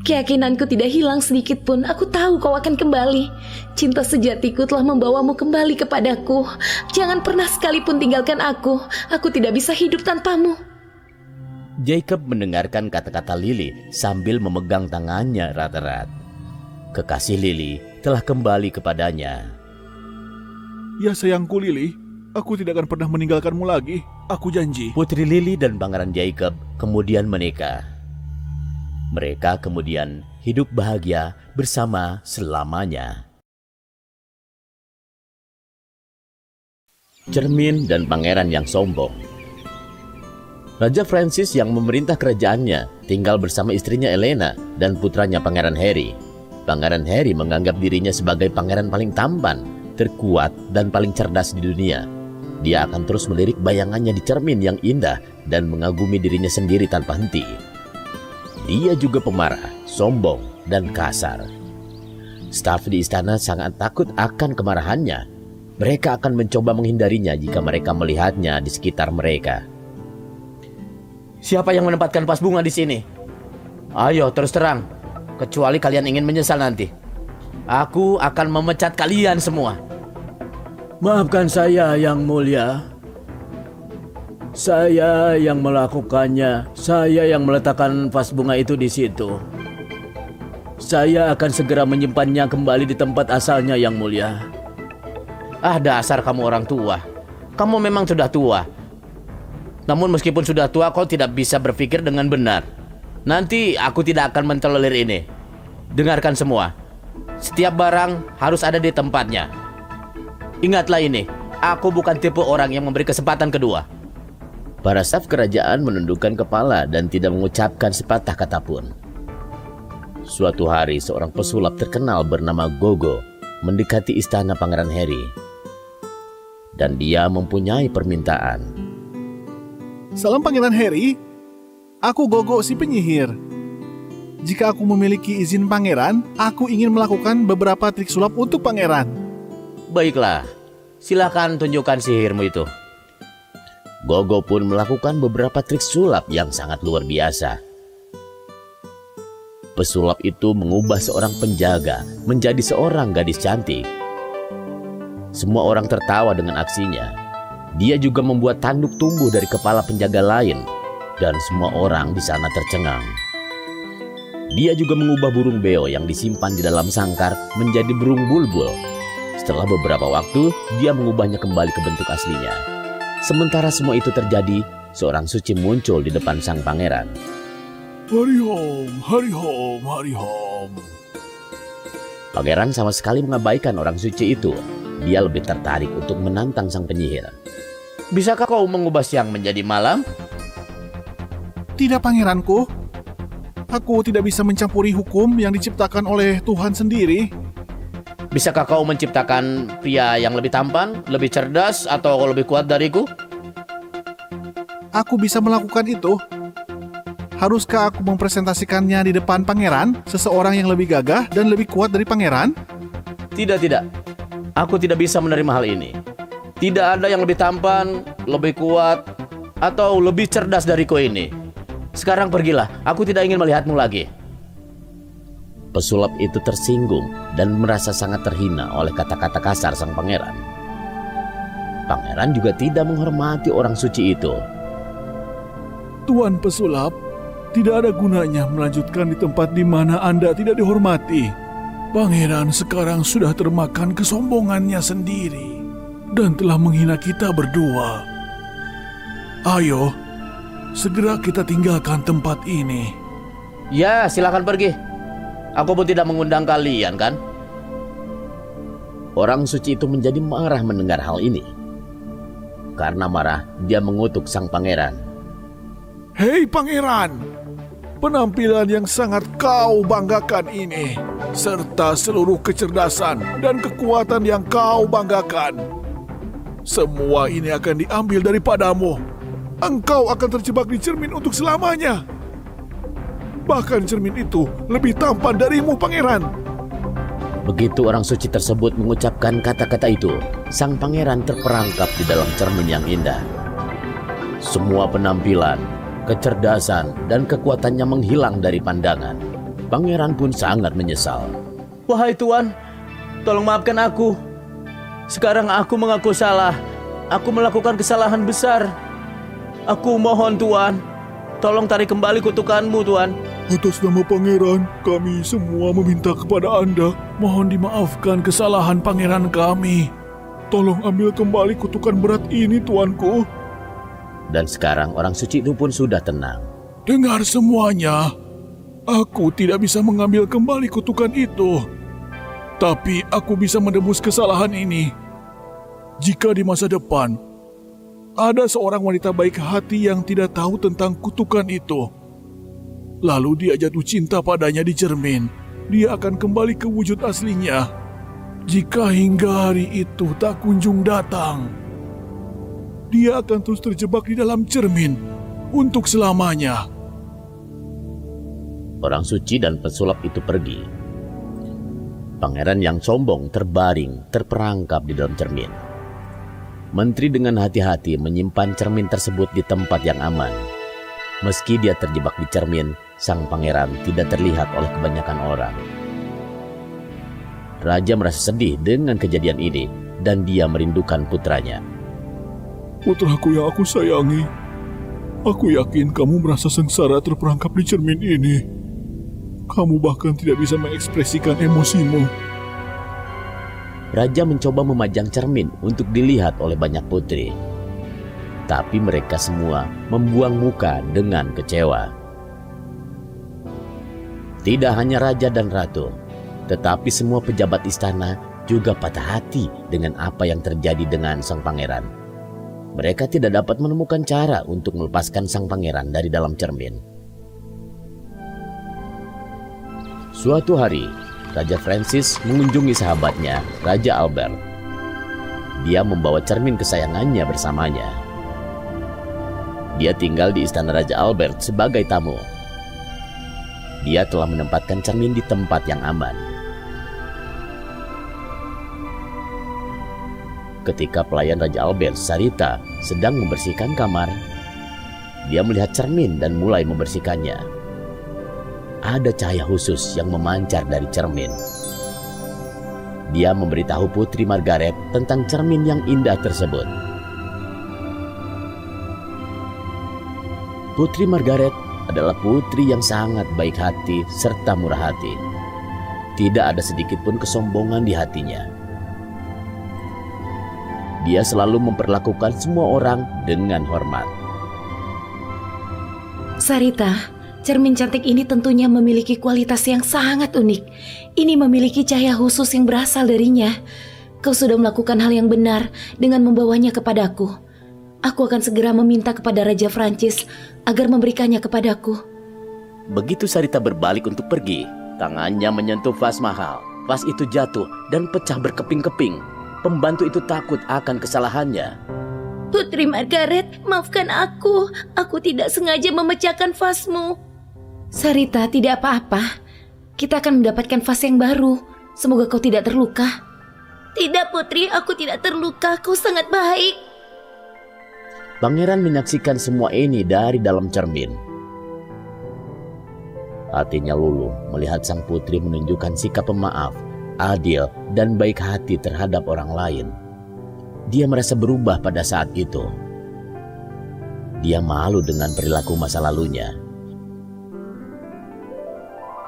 Keyakinanku tidak hilang sedikit pun. Aku tahu kau akan kembali. Cinta sejatiku telah membawamu kembali kepadaku. Jangan pernah sekalipun tinggalkan aku. Aku tidak bisa hidup tanpamu. Jacob mendengarkan kata-kata Lily sambil memegang tangannya erat-erat. Kekasih Lily telah kembali kepadanya. Ya sayangku Lily, aku tidak akan pernah meninggalkanmu lagi. Aku janji. Putri Lily dan Pangeran Jacob kemudian menikah. Mereka kemudian hidup bahagia bersama selamanya. Cermin dan pangeran yang sombong. Raja Francis yang memerintah kerajaannya tinggal bersama istrinya Elena dan putranya Pangeran Harry. Pangeran Harry menganggap dirinya sebagai pangeran paling tampan, terkuat, dan paling cerdas di dunia. Dia akan terus melirik bayangannya di cermin yang indah dan mengagumi dirinya sendiri tanpa henti. Dia juga pemarah, sombong, dan kasar. Staf di istana sangat takut akan kemarahannya. Mereka akan mencoba menghindarinya jika mereka melihatnya di sekitar mereka. Siapa yang menempatkan vas bunga di sini? Ayo terus terang, kecuali kalian ingin menyesal nanti. Aku akan memecat kalian semua. Maafkan saya, Yang Mulia. Saya yang melakukannya. Saya yang meletakkan vas bunga itu di situ. Saya akan segera menyimpannya kembali di tempat asalnya, Yang Mulia. Ah, dasar kamu orang tua. Kamu memang sudah tua. Namun meskipun sudah tua, kau tidak bisa berpikir dengan benar. Nanti aku tidak akan mentolerir ini. Dengarkan semua. Setiap barang harus ada di tempatnya. Ingatlah ini, aku bukan tipe orang yang memberi kesempatan kedua. Para staf kerajaan menundukkan kepala dan tidak mengucapkan sepatah kata pun. Suatu hari seorang pesulap terkenal bernama Gogo mendekati istana Pangeran Harry. Dan dia mempunyai permintaan. Salam Pangeran Harry. Aku Gogo si penyihir. Jika aku memiliki izin pangeran, aku ingin melakukan beberapa trik sulap untuk pangeran. Baiklah, silakan tunjukkan sihirmu itu. Gogo pun melakukan beberapa trik sulap yang sangat luar biasa. Pesulap itu mengubah seorang penjaga menjadi seorang gadis cantik. Semua orang tertawa dengan aksinya. Dia juga membuat tanduk tumbuh dari kepala penjaga lain, dan semua orang di sana tercengang. Dia juga mengubah burung beo yang disimpan di dalam sangkar menjadi burung bulbul. Setelah beberapa waktu, dia mengubahnya kembali ke bentuk aslinya. Sementara semua itu terjadi, seorang suci muncul di depan sang pangeran. Hari hom, hari hom, hari hom. Pangeran sama sekali mengabaikan orang suci itu. Dia lebih tertarik untuk menantang sang penyihir. Bisakah kau mengubah siang menjadi malam? Tidak pangeranku. Aku tidak bisa mencampuri hukum yang diciptakan oleh Tuhan sendiri. Bisakah kau menciptakan pria yang lebih tampan, lebih cerdas, atau lebih kuat dariku? Aku bisa melakukan itu. Haruskah aku mempresentasikannya di depan pangeran, seseorang yang lebih gagah dan lebih kuat dari pangeran? Tidak. Aku tidak bisa menerima hal ini. Tidak ada yang lebih tampan, lebih kuat, atau lebih cerdas dariku ini. Sekarang pergilah, aku tidak ingin melihatmu lagi. Pesulap itu tersinggung dan merasa sangat terhina oleh kata-kata kasar sang pangeran. Pangeran juga tidak menghormati orang suci itu. Tuan pesulap, tidak ada gunanya melanjutkan di tempat di mana Anda tidak dihormati. Pangeran sekarang sudah termakan kesombongannya sendiri dan telah menghina kita berdua. Ayo, segera kita tinggalkan tempat ini. Ya, silakan pergi. Aku pun tidak mengundang kalian, kan? Orang suci itu menjadi marah mendengar hal ini. Karena marah, dia mengutuk sang pangeran. Hei pangeran, penampilan yang sangat kau banggakan ini, serta seluruh kecerdasan dan kekuatan yang kau banggakan, semua ini akan diambil daripadamu. Engkau akan terjebak di cermin untuk selamanya. Bahkan cermin itu lebih tampan darimu, pangeran. Begitu orang suci tersebut mengucapkan kata-kata itu, sang pangeran terperangkap di dalam cermin yang indah. Semua penampilan, kecerdasan, dan kekuatannya menghilang dari pandangan. Pangeran pun sangat menyesal. Wahai Tuan, tolong maafkan aku. Sekarang aku mengaku salah. Aku melakukan kesalahan besar. Aku mohon Tuan, tolong tarik kembali kutukanmu, Tuan. Atas nama pangeran, kami semua meminta kepada Anda, mohon dimaafkan kesalahan pangeran kami. Tolong ambil kembali kutukan berat ini, tuanku. Dan sekarang orang suci itu pun sudah tenang. Dengar semuanya, aku tidak bisa mengambil kembali kutukan itu. Tapi aku bisa menebus kesalahan ini. Jika di masa depan, ada seorang wanita baik hati yang tidak tahu tentang kutukan itu, lalu dia jatuh cinta padanya di cermin, dia akan kembali ke wujud aslinya. Jika hingga hari itu tak kunjung datang, dia akan terus terjebak di dalam cermin untuk selamanya. Orang suci dan pesulap itu pergi. Pangeran yang sombong terbaring, terperangkap di dalam cermin. Menteri dengan hati-hati menyimpan cermin tersebut di tempat yang aman. Meski dia terjebak di cermin, sang pangeran tidak terlihat oleh kebanyakan orang. Raja merasa sedih dengan kejadian ini dan dia merindukan putranya. Putraku yang aku sayangi, aku yakin kamu merasa sengsara terperangkap di cermin ini. Kamu bahkan tidak bisa mengekspresikan emosimu. Raja mencoba memajang cermin untuk dilihat oleh banyak putri. Tapi mereka semua membuang muka dengan kecewa. Tidak hanya raja dan ratu, tetapi semua pejabat istana juga patah hati dengan apa yang terjadi dengan sang pangeran. Mereka tidak dapat menemukan cara untuk melepaskan sang pangeran dari dalam cermin. Suatu hari, Raja Francis mengunjungi sahabatnya, Raja Albert. Dia membawa cermin kesayangannya bersamanya. Dia tinggal di istana Raja Albert sebagai tamu. Dia telah menempatkan cermin di tempat yang aman. Ketika pelayan Raja Albert, Sarita, sedang membersihkan kamar, dia melihat cermin dan mulai membersihkannya. Ada cahaya khusus yang memancar dari cermin. Dia memberitahu Putri Margaret tentang cermin yang indah tersebut. Putri Margaret adalah putri yang sangat baik hati serta murah hati. Tidak ada sedikit pun kesombongan di hatinya. Dia selalu memperlakukan semua orang dengan hormat. Sarita, cermin cantik ini tentunya memiliki kualitas yang sangat unik. Ini memiliki cahaya khusus yang berasal darinya. Kau sudah melakukan hal yang benar dengan membawanya kepadaku. Aku akan segera meminta kepada Raja Prancis agar memberikannya kepadaku. Begitu Sarita berbalik untuk pergi, tangannya menyentuh vas mahal. Vas itu jatuh dan pecah berkeping-keping. Pembantu itu takut akan kesalahannya. Putri Margaret, maafkan aku. Aku tidak sengaja memecahkan vasmu. Sarita, tidak apa-apa. Kita akan mendapatkan vas yang baru. Semoga kau tidak terluka. Tidak, Putri, aku tidak terluka. Kau sangat baik. Pangeran menyaksikan semua ini dari dalam cermin. Hatinya luluh melihat sang putri menunjukkan sikap pemaaf, adil, dan baik hati terhadap orang lain. Dia merasa berubah pada saat itu. Dia malu dengan perilaku masa lalunya.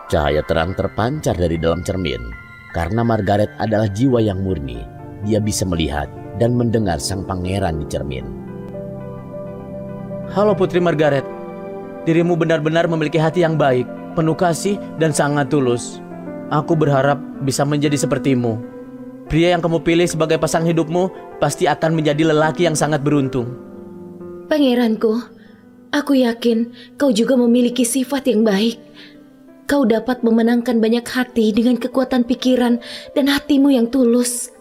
Cahaya terang terpancar dari dalam cermin. Karena Margaret adalah jiwa yang murni, dia bisa melihat dan mendengar sang pangeran di cermin. Halo Putri Margaret, dirimu benar-benar memiliki hati yang baik, penuh kasih dan sangat tulus. Aku berharap bisa menjadi sepertimu. Pria yang kamu pilih sebagai pasang hidupmu pasti akan menjadi lelaki yang sangat beruntung. Pangeranku, aku yakin kau juga memiliki sifat yang baik. Kau dapat memenangkan banyak hati dengan kekuatan pikiran dan hatimu yang tulus.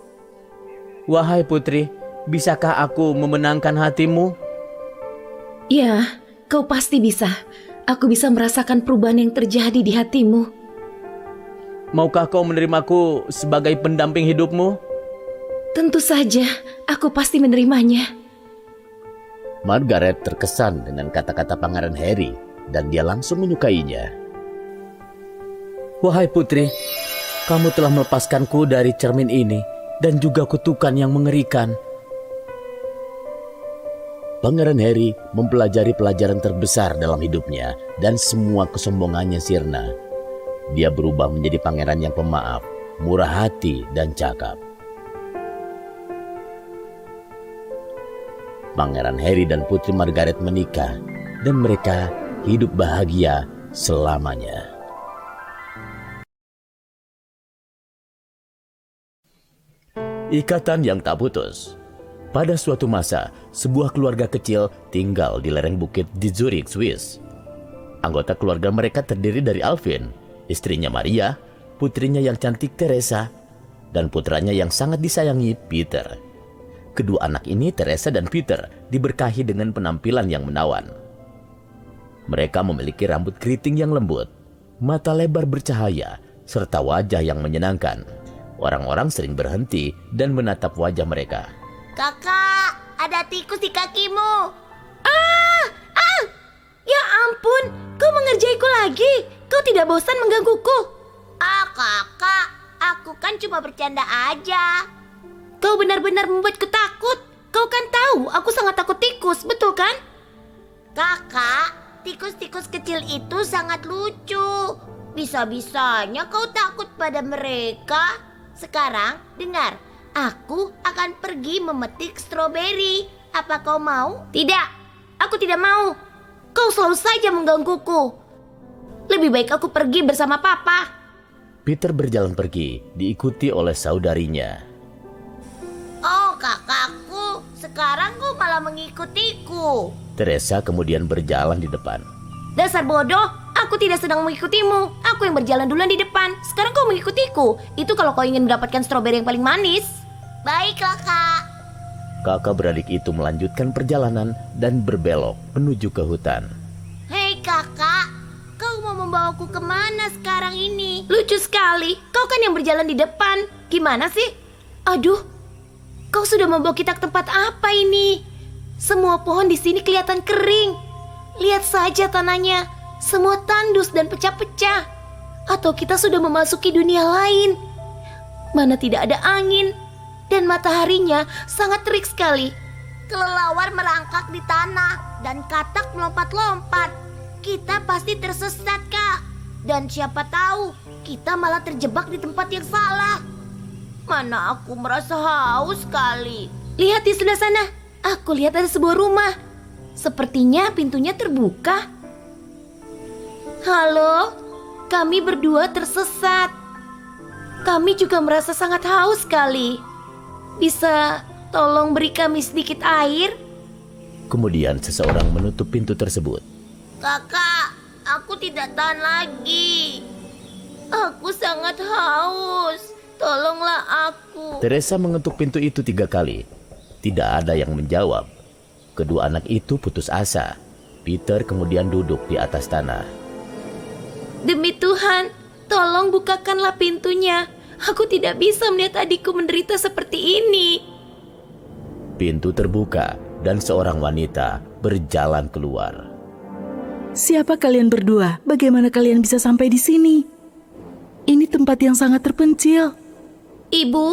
Wahai putri, bisakah aku memenangkan hatimu? Ya, kau pasti bisa. Aku bisa merasakan perubahan yang terjadi di hatimu. Maukah kau menerimaku sebagai pendamping hidupmu? Tentu saja, aku pasti menerimanya. Margaret terkesan dengan kata-kata Pangeran Harry dan dia langsung menyukainya. Wahai putri, kamu telah melepaskanku dari cermin ini dan juga kutukan yang mengerikan. Pangeran Harry mempelajari pelajaran terbesar dalam hidupnya dan semua kesombongannya sirna. Dia berubah menjadi pangeran yang pemaaf, murah hati, dan cakap. Pangeran Harry dan Putri Margaret menikah dan mereka hidup bahagia selamanya. Ikatan yang tak putus. Pada suatu masa, sebuah keluarga kecil tinggal di lereng bukit di Zurich, Swiss. Anggota keluarga mereka terdiri dari Alvin, istrinya Maria, putrinya yang cantik Teresa, dan putranya yang sangat disayangi Peter. Kedua anak ini, Teresa dan Peter, diberkahi dengan penampilan yang menawan. Mereka memiliki rambut keriting yang lembut, mata lebar bercahaya, serta wajah yang menyenangkan. Orang-orang sering berhenti dan menatap wajah mereka. Kakak, ada tikus di kakimu. Ya ampun, kau mengerjaiku lagi. Kau tidak bosan menggangguku? Kakak, aku kan cuma bercanda aja. Kau benar-benar membuatku takut. Kau kan tahu aku sangat takut tikus, betul kan? Kakak, tikus-tikus kecil itu sangat lucu. Bisa-bisanya kau takut pada mereka. Sekarang, dengar. Aku akan pergi memetik stroberi. Apa kau mau? Tidak, aku tidak mau. Kau selalu saja menggangguku. Lebih baik aku pergi bersama Papa. Peter berjalan pergi, diikuti oleh saudarinya. Oh kakakku, sekarang kau malah mengikutiku. Teresa kemudian berjalan di depan. Dasar bodoh, aku tidak sedang mengikutimu. Aku yang berjalan duluan di depan. Sekarang kau mengikutiku. Itu kalau kau ingin mendapatkan stroberi yang paling manis. Baik kakak. Kakak beradik itu melanjutkan perjalanan dan berbelok menuju ke hutan. Hei kakak, kau mau membawaku kemana sekarang ini? Lucu sekali, kau kan yang berjalan di depan. Gimana sih? Aduh, kau sudah membawa kita ke tempat apa ini? Semua pohon di sini kelihatan kering. Lihat saja tanahnya, semua tandus dan pecah-pecah. Atau kita sudah memasuki dunia lain, mana tidak ada angin dan mataharinya sangat terik sekali. Kelelawar merangkak di tanah dan katak melompat-lompat. Kita pasti tersesat, Kak. Dan siapa tahu kita malah terjebak di tempat yang salah. Mana aku merasa haus sekali. Lihat di sebelah sana, aku lihat ada sebuah rumah. Sepertinya pintunya terbuka. Halo, kami berdua tersesat. Kami juga merasa sangat haus sekali. Bisa tolong beri kami sedikit air? Kemudian seseorang menutup pintu tersebut. Kakak, aku tidak tahan lagi. Aku sangat haus. Tolonglah aku. Teresa mengetuk pintu itu 3 kali. Tidak ada yang menjawab. Kedua anak itu putus asa. Peter kemudian duduk di atas tanah. Demi Tuhan, tolong bukakanlah pintunya. Aku tidak bisa melihat adikku menderita seperti ini. Pintu terbuka dan seorang wanita berjalan keluar. Siapa kalian berdua? Bagaimana kalian bisa sampai di sini? Ini tempat yang sangat terpencil. Ibu,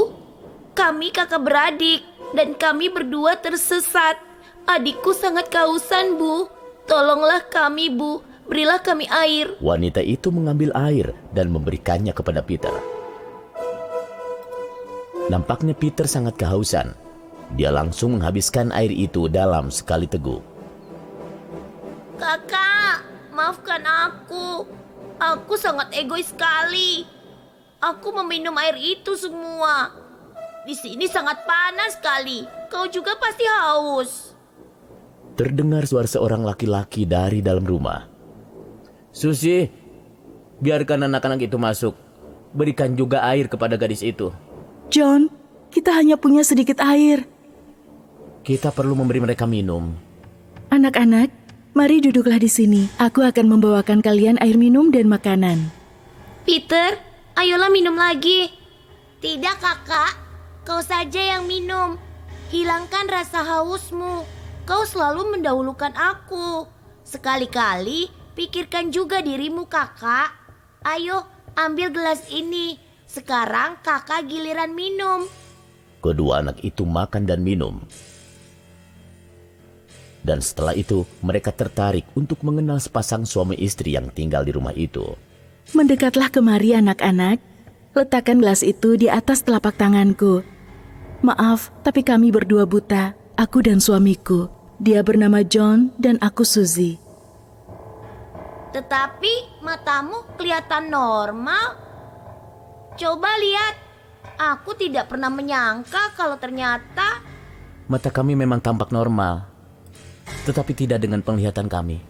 kami kakak beradik dan kami berdua tersesat. Adikku sangat kehausan, Bu. Tolonglah kami, Bu. Berilah kami air. Wanita itu mengambil air dan memberikannya kepada Peter. Nampaknya Peter sangat kehausan. Dia langsung menghabiskan air itu dalam sekali teguk. Kakak, maafkan aku. Aku sangat egois sekali. Aku meminum air itu semua. Di sini sangat panas sekali. Kau juga pasti haus. Terdengar suara seorang laki-laki dari dalam rumah. Susi, biarkan anak-anak itu masuk. Berikan juga air kepada gadis itu. John, kita hanya punya sedikit air. Kita perlu memberi mereka minum. Anak-anak, mari duduklah di sini. Aku akan membawakan kalian air minum dan makanan. Peter, ayolah minum lagi. Tidak kakak, kau saja yang minum. Hilangkan rasa hausmu. Kau selalu mendahulukan aku. Sekali-kali pikirkan juga dirimu kakak. Ayo ambil gelas ini. Sekarang kakak giliran minum. Kedua anak itu makan dan minum. Dan setelah itu mereka tertarik untuk mengenal sepasang suami istri yang tinggal di rumah itu. Mendekatlah kemari anak-anak. Letakkan gelas itu di atas telapak tanganku. Maaf, tapi kami berdua buta. Aku dan suamiku. Dia bernama John dan aku Suzy. Tetapi matamu kelihatan normal. Coba lihat. Aku tidak pernah menyangka kalau ternyata... Mata kami memang tampak normal, tetapi tidak dengan penglihatan kami.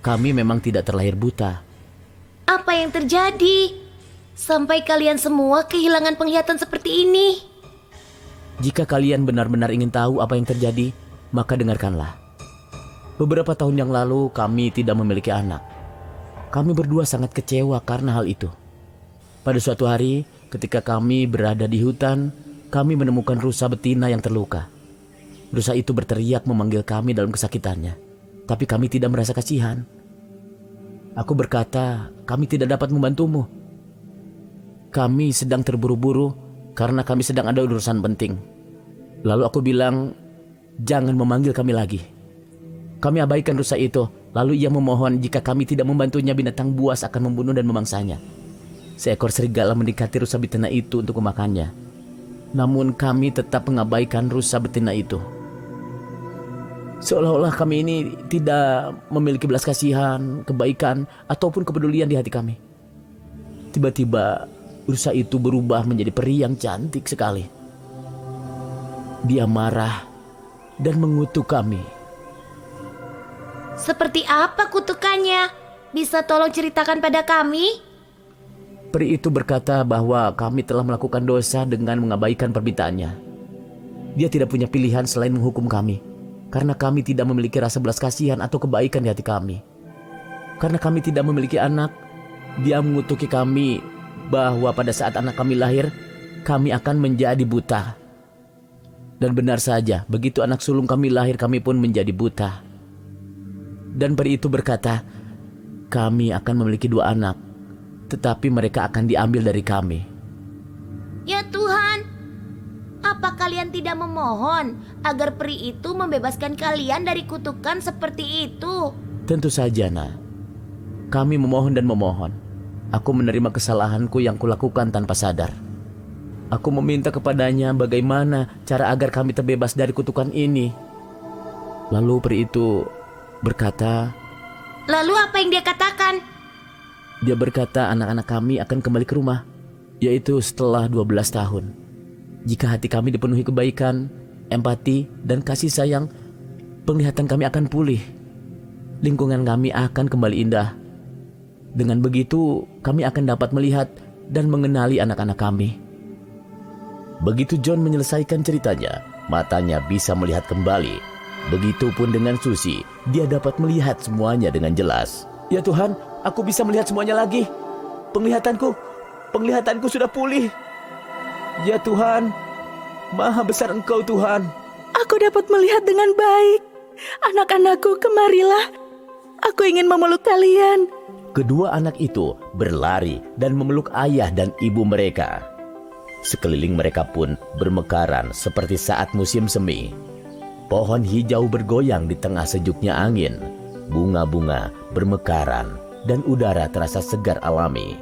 Kami memang tidak terlahir buta. Apa yang terjadi? Sampai kalian semua kehilangan penglihatan seperti ini. Jika kalian benar-benar ingin tahu apa yang terjadi, maka dengarkanlah. Beberapa tahun yang lalu kami tidak memiliki anak. Kami berdua sangat kecewa karena hal itu. Pada suatu hari, ketika kami berada di hutan, kami menemukan rusa betina yang terluka. Rusa itu berteriak memanggil kami dalam kesakitannya, tapi kami tidak merasa kasihan. Aku berkata, kami tidak dapat membantumu. Kami sedang terburu-buru karena kami sedang ada urusan penting. Lalu aku bilang, jangan memanggil kami lagi. Kami abaikan rusa itu, lalu ia memohon jika kami tidak membantunya, binatang buas akan membunuh dan memangsanya. Seekor serigala mendekati rusa betina itu untuk memakannya. Namun kami tetap mengabaikan rusa betina itu. Seolah-olah kami ini tidak memiliki belas kasihan, kebaikan, ataupun kepedulian di hati kami. Tiba-tiba rusa itu berubah menjadi peri yang cantik sekali. Dia marah dan mengutuk kami. Seperti apa kutukannya? Bisa tolong ceritakan pada kami? Peri itu berkata bahwa kami telah melakukan dosa dengan mengabaikan permintaannya. Dia tidak punya pilihan selain menghukum kami. Karena kami tidak memiliki rasa belas kasihan atau kebaikan di hati kami. Karena kami tidak memiliki anak, dia mengutuki kami bahwa pada saat anak kami lahir, kami akan menjadi buta. Dan benar saja, begitu anak sulung kami lahir, kami pun menjadi buta. Dan peri itu berkata, kami akan memiliki 2 anak, tetapi mereka akan diambil dari kami. Ya Tuhan, apa kalian tidak memohon agar peri itu membebaskan kalian dari kutukan seperti itu? Tentu saja, Nak. Kami memohon dan memohon. Aku menerima kesalahanku yang kulakukan tanpa sadar. Aku meminta kepadanya bagaimana cara agar kami terbebas dari kutukan ini. Lalu peri itu berkata, Lalu apa yang dia katakan? dia berkata anak-anak kami akan kembali ke rumah, yaitu setelah 12 tahun. Jika hati kami dipenuhi kebaikan, empati, dan kasih sayang, penglihatan kami akan pulih. Lingkungan kami akan kembali indah. Dengan begitu, kami akan dapat melihat dan mengenali anak-anak kami. Begitu John menyelesaikan ceritanya, matanya bisa melihat kembali. Begitupun dengan Susi, dia dapat melihat semuanya dengan jelas. Ya Tuhan, aku bisa melihat semuanya lagi. Penglihatanku sudah pulih. Ya Tuhan, Maha besar Engkau Tuhan. Aku dapat melihat dengan baik. Anak-anakku, kemarilah. Aku ingin memeluk kalian. Kedua anak itu berlari dan memeluk ayah dan ibu mereka. Sekeliling mereka pun bermekaran seperti saat musim semi. Pohon hijau bergoyang di tengah sejuknya angin. Bunga-bunga bermekaran dan udara terasa segar alami.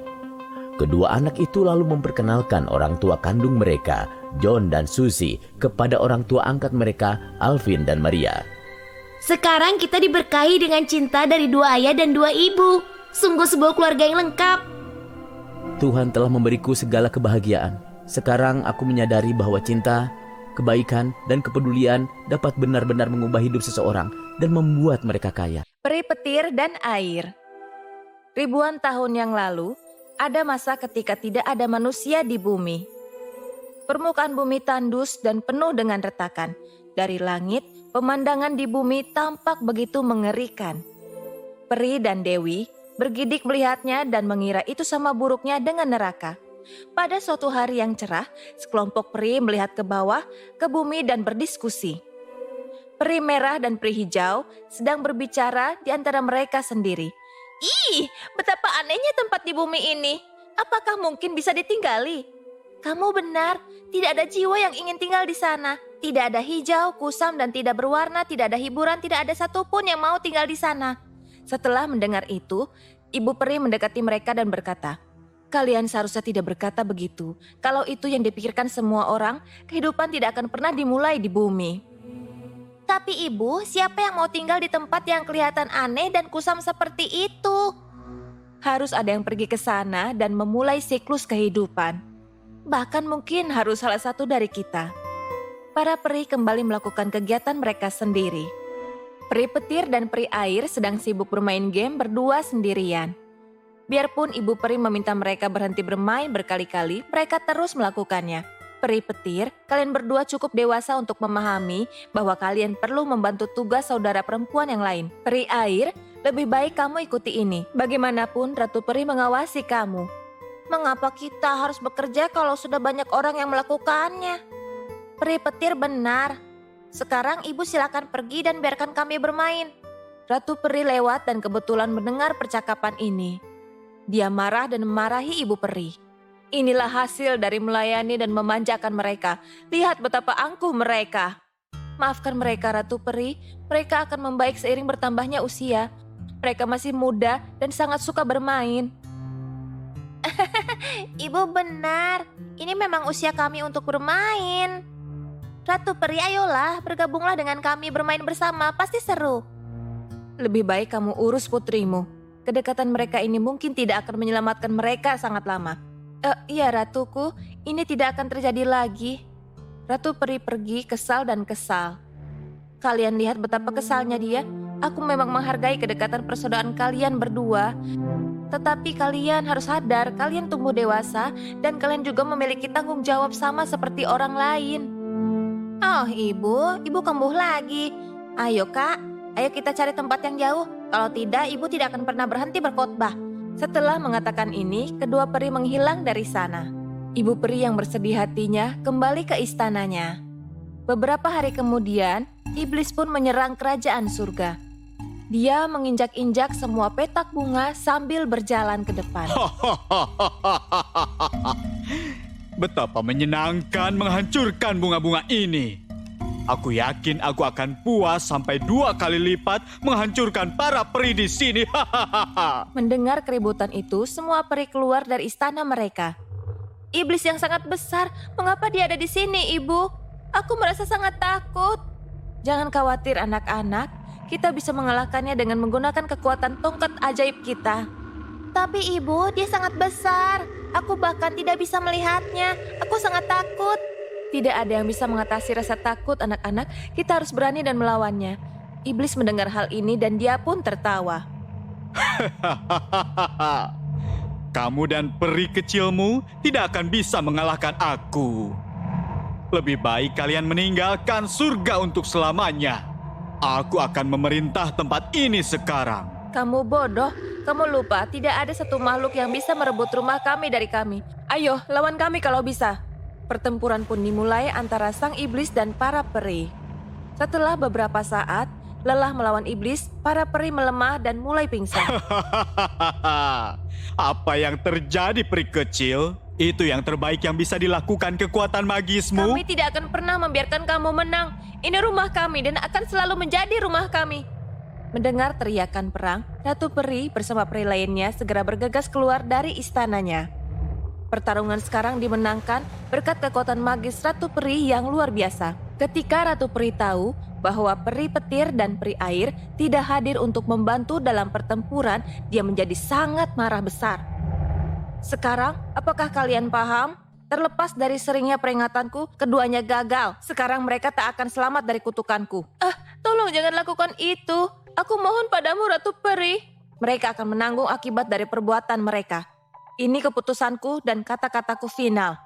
Kedua anak itu lalu memperkenalkan orang tua kandung mereka, John dan Susie, kepada orang tua angkat mereka, Alvin dan Maria. Sekarang kita diberkahi dengan cinta dari 2 ayah dan 2 ibu. Sungguh sebuah keluarga yang lengkap. Tuhan telah memberiku segala kebahagiaan. Sekarang aku menyadari bahwa cinta, kebaikan, dan kepedulian dapat benar-benar mengubah hidup seseorang dan membuat mereka kaya. Peri petir dan air. Ribuan tahun yang lalu, ada masa ketika tidak ada manusia di bumi. Permukaan bumi tandus dan penuh dengan retakan. Dari langit, pemandangan di bumi tampak begitu mengerikan. Peri dan Dewi bergidik melihatnya dan mengira itu sama buruknya dengan neraka. Pada suatu hari yang cerah, sekelompok peri melihat ke bawah, ke bumi dan berdiskusi. Peri merah dan peri hijau sedang berbicara di antara mereka sendiri. Ih, betapa anehnya tempat di bumi ini. Apakah mungkin bisa ditinggali? Kamu benar, tidak ada jiwa yang ingin tinggal di sana. Tidak ada hijau, kusam, dan tidak berwarna, tidak ada hiburan, tidak ada satupun yang mau tinggal di sana. Setelah mendengar itu, ibu peri mendekati mereka dan berkata, kalian seharusnya tidak berkata begitu. Kalau itu yang dipikirkan semua orang, kehidupan tidak akan pernah dimulai di bumi. Tapi ibu, siapa yang mau tinggal di tempat yang kelihatan aneh dan kusam seperti itu? Harus ada yang pergi ke sana dan memulai siklus kehidupan. Bahkan mungkin harus salah satu dari kita. Para peri kembali melakukan kegiatan mereka sendiri. Peri petir dan peri air sedang sibuk bermain game berdua sendirian. Biarpun ibu peri meminta mereka berhenti bermain berkali-kali, mereka terus melakukannya. Peri petir, kalian berdua cukup dewasa untuk memahami bahwa kalian perlu membantu tugas saudara perempuan yang lain. Peri air, lebih baik kamu ikuti ini. Bagaimanapun Ratu Peri mengawasi kamu. Mengapa kita harus bekerja kalau sudah banyak orang yang melakukannya? Peri petir benar. Sekarang ibu silakan pergi dan biarkan kami bermain. Ratu Peri lewat dan kebetulan mendengar percakapan ini. Dia marah dan memarahi ibu peri. Inilah hasil dari melayani dan memanjakan mereka. Lihat betapa angkuh mereka. Maafkan mereka Ratu Peri, mereka akan membaik seiring bertambahnya usia. Mereka masih muda dan sangat suka bermain. Ibu benar, ini memang usia kami untuk bermain. Ratu Peri, ayolah bergabunglah dengan kami bermain bersama, pasti seru. Lebih baik kamu urus putrimu. Kedekatan mereka ini mungkin tidak akan menyelamatkan mereka sangat lama. Iya ratuku, ini tidak akan terjadi lagi. Ratu Peri pergi kesal dan kesal. Kalian lihat betapa kesalnya dia. Aku memang menghargai kedekatan persaudaraan kalian berdua. Tetapi kalian harus sadar, kalian tumbuh dewasa dan kalian juga memiliki tanggung jawab sama seperti orang lain. Oh ibu kambuh lagi. Ayo kak, ayo kita cari tempat yang jauh. Kalau tidak, ibu tidak akan pernah berhenti berkhotbah. Setelah mengatakan ini, kedua peri menghilang dari sana. Ibu peri yang bersedih hatinya kembali ke istananya. Beberapa hari kemudian, iblis pun menyerang kerajaan surga. Dia menginjak-injak semua petak bunga sambil berjalan ke depan. Betapa menyenangkan menghancurkan bunga-bunga ini. Aku yakin aku akan puas sampai 2 kali lipat menghancurkan para peri di sini. Mendengar keributan itu, semua peri keluar dari istana mereka. Iblis yang sangat besar, mengapa dia ada di sini, Ibu? Aku merasa sangat takut. Jangan khawatir anak-anak, kita bisa mengalahkannya dengan menggunakan kekuatan tongkat ajaib kita. Tapi ibu, dia sangat besar. Aku bahkan tidak bisa melihatnya. Aku sangat takut. Tidak ada yang bisa mengatasi rasa takut anak-anak, kita harus berani dan melawannya. Iblis mendengar hal ini dan dia pun tertawa. Kamu dan peri kecilmu tidak akan bisa mengalahkan aku. Lebih baik kalian meninggalkan surga untuk selamanya. Aku akan memerintah tempat ini sekarang. Kamu bodoh, kamu lupa tidak ada satu makhluk yang bisa merebut rumah kami dari kami. Ayo, lawan kami kalau bisa. Pertempuran pun dimulai antara sang iblis dan para peri. Setelah beberapa saat, lelah melawan iblis, para peri melemah dan mulai pingsan. Apa yang terjadi peri kecil? Itu yang terbaik yang bisa dilakukan kekuatan magismu? Kami tidak akan pernah membiarkan kamu menang. Ini rumah kami dan akan selalu menjadi rumah kami. Mendengar teriakan perang, Ratu Peri bersama peri lainnya segera bergegas keluar dari istananya. Pertarungan sekarang dimenangkan berkat kekuatan magis Ratu Peri yang luar biasa. Ketika Ratu Peri tahu bahwa peri petir dan peri air tidak hadir untuk membantu dalam pertempuran, dia menjadi sangat marah besar. Sekarang, apakah kalian paham? Terlepas dari seringnya peringatanku, keduanya gagal. Sekarang mereka tak akan selamat dari kutukanku. Tolong jangan lakukan itu. Aku mohon padamu Ratu Peri. Mereka akan menanggung akibat dari perbuatan mereka. Ini keputusanku dan kata-kataku final.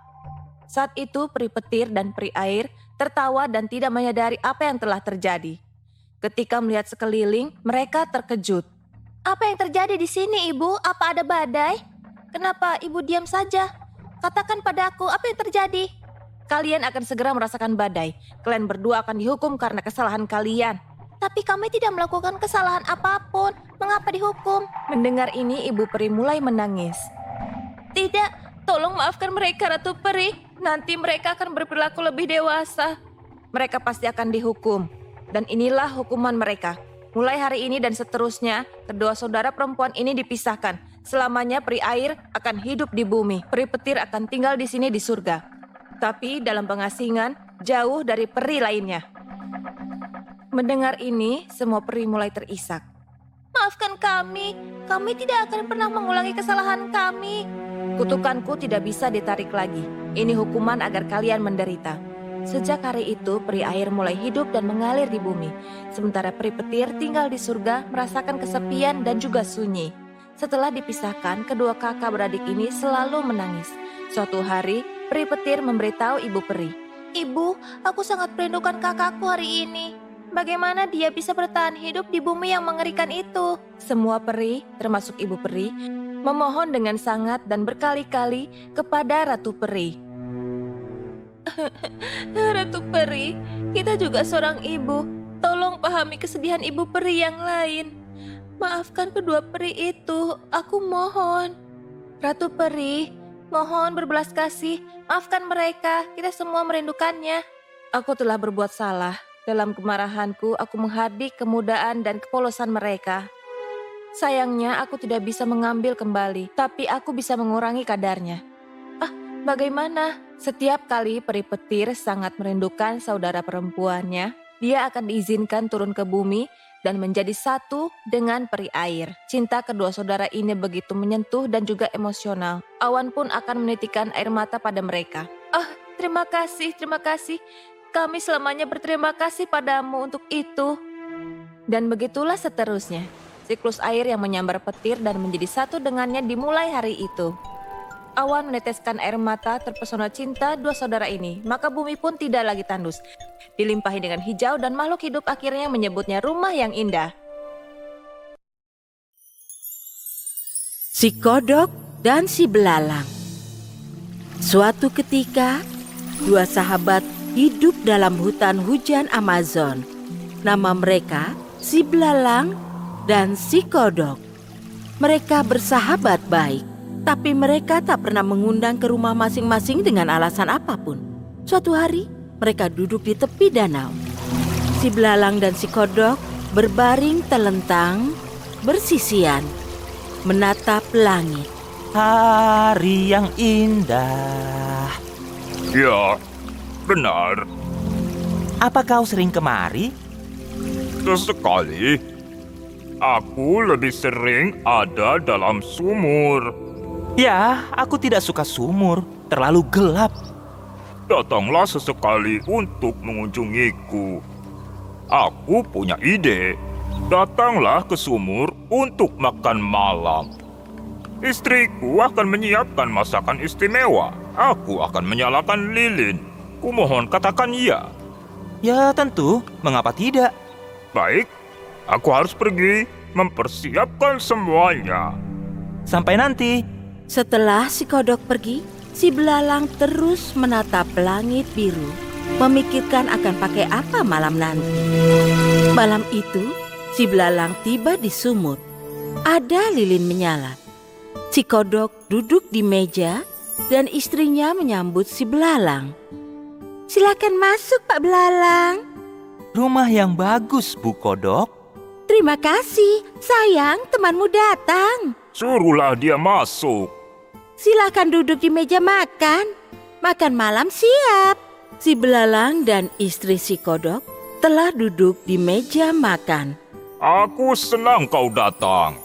Saat itu peri petir dan peri air tertawa dan tidak menyadari apa yang telah terjadi. Ketika melihat sekeliling, mereka terkejut. Apa yang terjadi di sini, Ibu? Apa ada badai? Kenapa Ibu diam saja? Katakan padaku apa yang terjadi. Kalian akan segera merasakan badai. Kalian berdua akan dihukum karena kesalahan kalian. Tapi kami tidak melakukan kesalahan apapun. Mengapa dihukum? Mendengar ini, Ibu Peri mulai menangis. Tidak, tolong maafkan mereka Ratu Peri. Nanti mereka akan berperilaku lebih dewasa. Mereka pasti akan dihukum. Dan inilah hukuman mereka. Mulai hari ini dan seterusnya, kedua saudara perempuan ini dipisahkan. Selamanya peri air akan hidup di bumi. Peri petir akan tinggal di sini di surga. Tapi dalam pengasingan, jauh dari peri lainnya. Mendengar ini, semua peri mulai terisak. Maafkan kami tidak akan pernah mengulangi kesalahan kami. Kutukanku tidak bisa ditarik lagi. Ini hukuman agar kalian menderita. Sejak hari itu, peri air mulai hidup dan mengalir di bumi. Sementara peri petir tinggal di surga, merasakan kesepian dan juga sunyi. Setelah dipisahkan, kedua kakak beradik ini selalu menangis. Suatu hari, peri petir memberitahu ibu peri. Ibu, aku sangat merindukan kakakku hari ini. Bagaimana dia bisa bertahan hidup di bumi yang mengerikan itu? Semua peri, termasuk ibu peri, memohon dengan sangat dan berkali-kali kepada Ratu Peri. Ratu Peri, kita juga seorang ibu. Tolong pahami kesedihan ibu peri yang lain. Maafkan kedua peri itu, aku mohon. Ratu Peri, mohon berbelas kasih. Maafkan mereka, kita semua merindukannya. Aku telah berbuat salah. Dalam kemarahanku, aku menghardik kemudaan dan kepolosan mereka. Sayangnya, aku tidak bisa mengambil kembali, tapi aku bisa mengurangi kadarnya. Bagaimana? Setiap kali peri petir sangat merindukan saudara perempuannya, dia akan diizinkan turun ke bumi dan menjadi satu dengan peri air. Cinta kedua saudara ini begitu menyentuh dan juga emosional. Awan pun akan menitikkan air mata pada mereka. Terima kasih. Kami selamanya berterima kasih padamu untuk itu. Dan begitulah seterusnya. Siklus air yang menyambar petir dan menjadi satu dengannya dimulai hari itu. Awan meneteskan air mata terpesona cinta dua saudara ini, maka bumi pun tidak lagi tandus. dilimpahi dengan hijau dan makhluk hidup akhirnya menyebutnya rumah yang indah. Si kodok dan si belalang. Suatu ketika, dua sahabat hidup dalam hutan hujan Amazon. Nama mereka si belalang dan si kodok. Mereka bersahabat baik, tapi mereka tak pernah mengundang ke rumah masing-masing dengan alasan apapun. Suatu hari, mereka duduk di tepi danau. Si belalang dan si kodok berbaring telentang, bersisian, menatap langit. Hari yang indah. Ya, benar. Apa kau sering kemari? Sesekali. Aku lebih sering ada dalam sumur. Ya, aku tidak suka sumur. Terlalu gelap. Datanglah sesekali untuk mengunjungiku. Aku punya ide. Datanglah ke sumur untuk makan malam. Istriku akan menyiapkan masakan istimewa. Aku akan menyalakan lilin. Kumohon katakan ya. Ya tentu, mengapa tidak? Baik, aku harus pergi mempersiapkan semuanya. Sampai nanti. Setelah si kodok pergi, si belalang terus menatap langit biru, memikirkan akan pakai apa malam nanti. Malam itu, si belalang tiba di sumur. Ada lilin menyala. Si kodok duduk di meja dan istrinya menyambut si belalang. Silakan masuk, Pak Belalang. Rumah yang bagus, Bu Kodok. Terima kasih, sayang, temanmu datang. Suruhlah dia masuk. Silakan duduk di meja makan. Makan malam siap. Si belalang dan istri si kodok telah duduk di meja makan. Aku senang kau datang.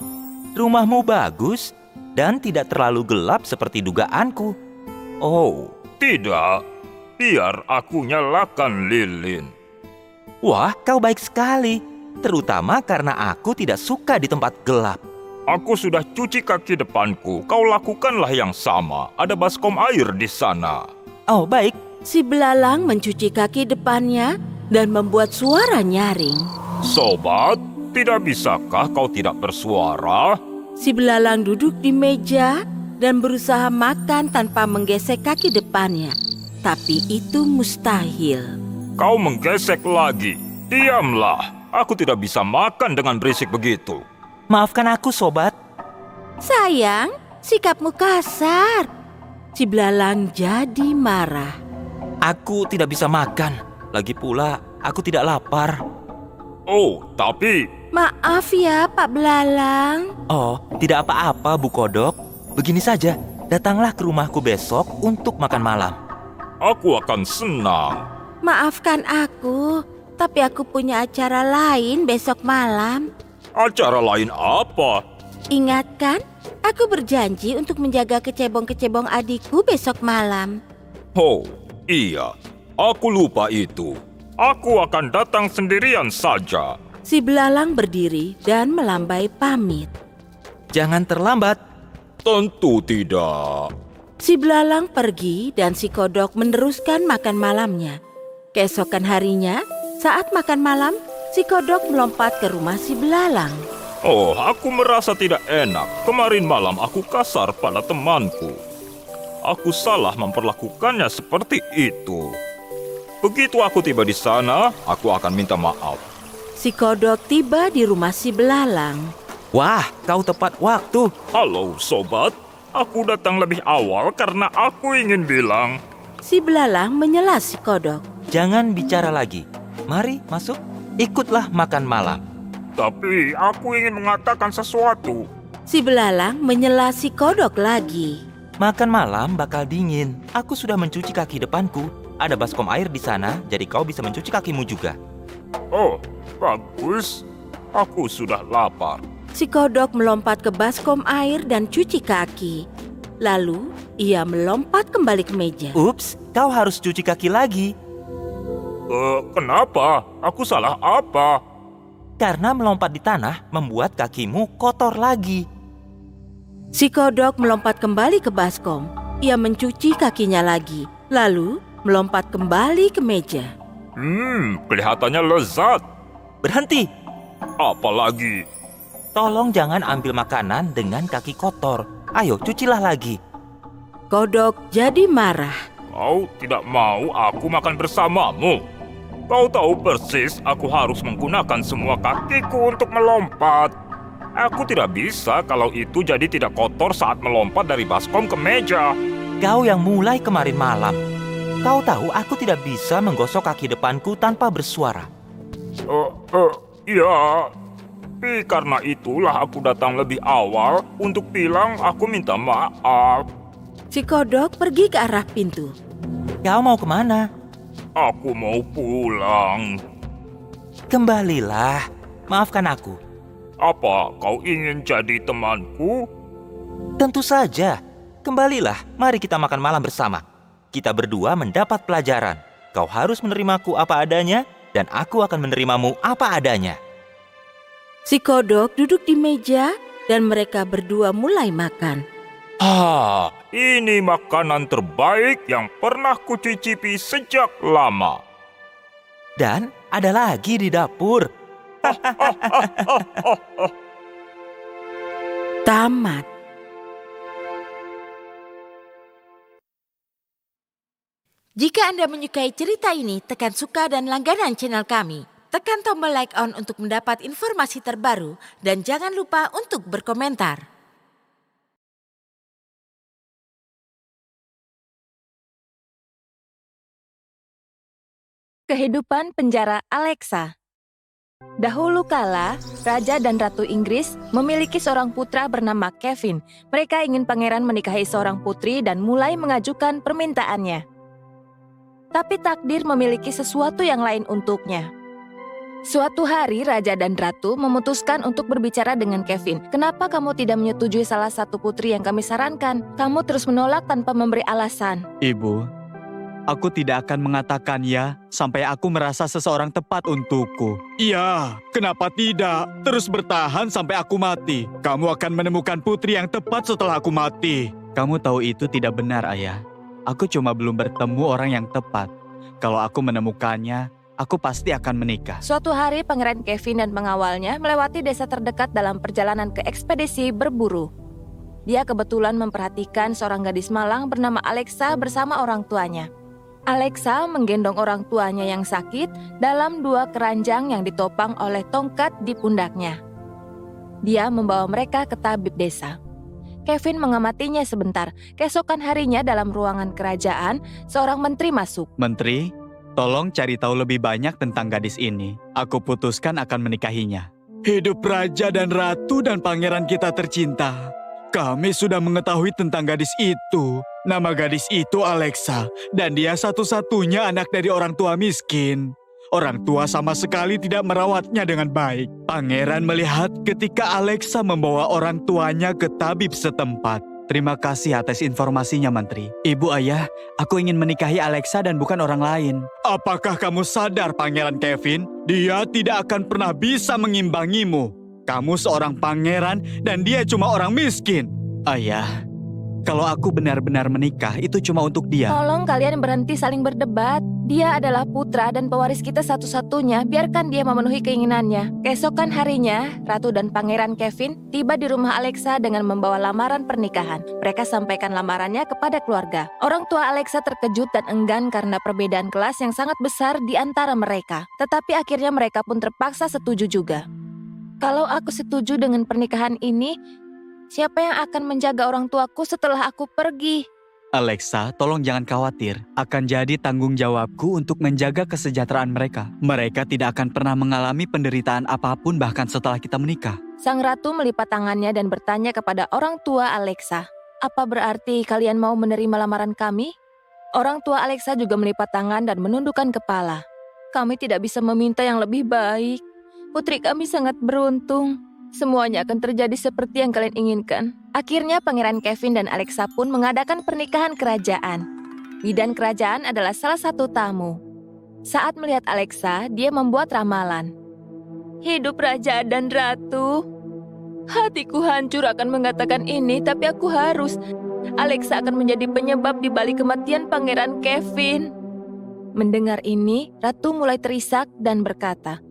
Rumahmu bagus dan tidak terlalu gelap seperti dugaanku. Oh, tidak. Biar aku nyalakan lilin. Wah, kau baik sekali. Terutama karena aku tidak suka di tempat gelap. Aku sudah cuci kaki depanku. Kau lakukanlah yang sama. Ada baskom air di sana. Oh, baik. Si belalang mencuci kaki depannya dan membuat suara nyaring. Sobat, tidak bisakah kau tidak bersuara? Si belalang duduk di meja dan berusaha makan tanpa menggesek kaki depannya. Tapi itu mustahil. Kau menggesek lagi. Diamlah. Aku tidak bisa makan dengan berisik begitu. Maafkan aku, sobat. Sayang, sikapmu kasar. Si belalang jadi marah. Aku tidak bisa makan. Lagi pula, aku tidak lapar. Oh, tapi... Maaf ya, Pak Belalang. Oh, tidak apa-apa, Bu Kodok. Begini saja, datanglah ke rumahku besok untuk makan malam. Aku akan senang. Maafkan aku, tapi aku punya acara lain besok malam. Acara lain apa? Ingatkan, aku berjanji untuk menjaga kecebong-kecebong adikku besok malam. Oh, iya. Aku lupa itu. Aku akan datang sendirian saja. Si belalang berdiri dan melambai pamit. Jangan terlambat. Tentu tidak. Si belalang pergi dan si kodok meneruskan makan malamnya. Keesokan harinya, saat makan malam, si kodok melompat ke rumah si belalang. Oh, aku merasa tidak enak. Kemarin malam aku kasar pada temanku. Aku salah memperlakukannya seperti itu. Begitu aku tiba di sana, aku akan minta maaf. Si kodok tiba di rumah si belalang. Wah, kau tepat waktu. Halo, sobat. Aku datang lebih awal karena aku ingin bilang. Si belalang menyela si kodok. Jangan bicara lagi. Mari masuk, ikutlah makan malam. Tapi aku ingin mengatakan sesuatu. Si belalang menyela si kodok lagi. Makan malam bakal dingin. Aku sudah mencuci kaki depanku. Ada baskom air di sana, jadi kau bisa mencuci kakimu juga. Oh, bagus. Aku sudah lapar. Si kodok melompat ke baskom air dan cuci kaki. Lalu, ia melompat kembali ke meja. Ups, kau harus cuci kaki lagi. Kenapa? Aku salah apa? Karena melompat di tanah membuat kakimu kotor lagi. Si kodok melompat kembali ke baskom. Ia mencuci kakinya lagi. Lalu, melompat kembali ke meja. Kelihatannya lezat. Berhenti! Apalagi? Tolong jangan ambil makanan dengan kaki kotor. Ayo, cucilah lagi. Kodok jadi marah. Kau tidak mau aku makan bersamamu. Kau tahu persis aku harus menggunakan semua kakiku untuk melompat. Aku tidak bisa kalau itu jadi tidak kotor saat melompat dari baskom ke meja. Kau yang mulai kemarin malam. Kau tahu aku tidak bisa menggosok kaki depanku tanpa bersuara. Ya. Tapi karena itulah aku datang lebih awal untuk bilang aku minta maaf. Si kodok pergi ke arah pintu. Kau mau kemana? Aku mau pulang. Kembalilah. Maafkan aku. Apa kau ingin jadi temanku? Tentu saja. Kembalilah. Mari kita makan malam bersama. Kita berdua mendapat pelajaran. Kau harus menerimaku apa adanya, dan aku akan menerimamu apa adanya. Si kodok duduk di meja dan mereka berdua mulai makan. Ini makanan terbaik yang pernah kucicipi sejak lama. Dan ada lagi di dapur. Tamat. Jika Anda menyukai cerita ini, tekan suka dan langganan channel kami. Tekan tombol like on untuk mendapat informasi terbaru dan jangan lupa untuk berkomentar. Kehidupan penjara Alexa. Dahulu kala, Raja dan Ratu Inggris memiliki seorang putra bernama Kevin. Mereka ingin pangeran menikahi seorang putri dan mulai mengajukan permintaannya. Tapi takdir memiliki sesuatu yang lain untuknya. Suatu hari, Raja dan Ratu memutuskan untuk berbicara dengan Kevin. Kenapa kamu tidak menyetujui salah satu putri yang kami sarankan? Kamu terus menolak tanpa memberi alasan. Ibu, aku tidak akan mengatakan ya sampai aku merasa seseorang tepat untukku. Iya, kenapa tidak? Terus bertahan sampai aku mati. Kamu akan menemukan putri yang tepat setelah aku mati. Kamu tahu itu tidak benar, Ayah. Aku cuma belum bertemu orang yang tepat. Kalau aku menemukannya, aku pasti akan menikah. Suatu hari, Pangeran Kevin dan pengawalnya melewati desa terdekat dalam perjalanan ke ekspedisi berburu. Dia kebetulan memperhatikan seorang gadis malang bernama Alexa bersama orang tuanya. Alexa menggendong orang tuanya yang sakit dalam 2 keranjang yang ditopang oleh tongkat di pundaknya. Dia membawa mereka ke tabib desa. Kevin mengamatinya sebentar. Keesokan harinya dalam ruangan kerajaan, seorang menteri masuk. Menteri, tolong cari tahu lebih banyak tentang gadis ini. Aku putuskan akan menikahinya. Hidup raja dan ratu dan pangeran kita tercinta. Kami sudah mengetahui tentang gadis itu. Nama gadis itu Alexa, dan dia satu-satunya anak dari orang tua miskin. Orang tua sama sekali tidak merawatnya dengan baik. Pangeran melihat ketika Alexa membawa orang tuanya ke tabib setempat. Terima kasih atas informasinya, Menteri. Ibu, Ayah, aku ingin menikahi Alexa dan bukan orang lain. Apakah kamu sadar, Pangeran Kevin? Dia tidak akan pernah bisa mengimbangimu. Kamu seorang pangeran dan dia cuma orang miskin. Ayah, kalau aku benar-benar menikah, itu cuma untuk dia. Tolong kalian berhenti saling berdebat. Dia adalah putra dan pewaris kita satu-satunya. Biarkan dia memenuhi keinginannya. Keesokan harinya, Ratu dan Pangeran Kevin tiba di rumah Alexa dengan membawa lamaran pernikahan. Mereka sampaikan lamarannya kepada keluarga. Orang tua Alexa terkejut dan enggan karena perbedaan kelas yang sangat besar di antara mereka. Tetapi akhirnya mereka pun terpaksa setuju juga. Kalau aku setuju dengan pernikahan ini, siapa yang akan menjaga orang tuaku setelah aku pergi? Alexa, tolong jangan khawatir. Akan jadi tanggung jawabku untuk menjaga kesejahteraan mereka. Mereka tidak akan pernah mengalami penderitaan apapun bahkan setelah kita menikah. Sang ratu melipat tangannya dan bertanya kepada orang tua Alexa, "Apa berarti kalian mau menerima lamaran kami?" Orang tua Alexa juga melipat tangan dan menundukkan kepala. "Kami tidak bisa meminta yang lebih baik. Putri kami sangat beruntung. Semuanya akan terjadi seperti yang kalian inginkan." Akhirnya Pangeran Kevin dan Alexa pun mengadakan pernikahan kerajaan. Bidan kerajaan adalah salah satu tamu. Saat melihat Alexa, dia membuat ramalan. "Hidup raja dan ratu." Hatiku hancur akan mengatakan ini, tapi aku harus. Alexa akan menjadi penyebab di balik kematian Pangeran Kevin. Mendengar ini, Ratu mulai terisak dan berkata,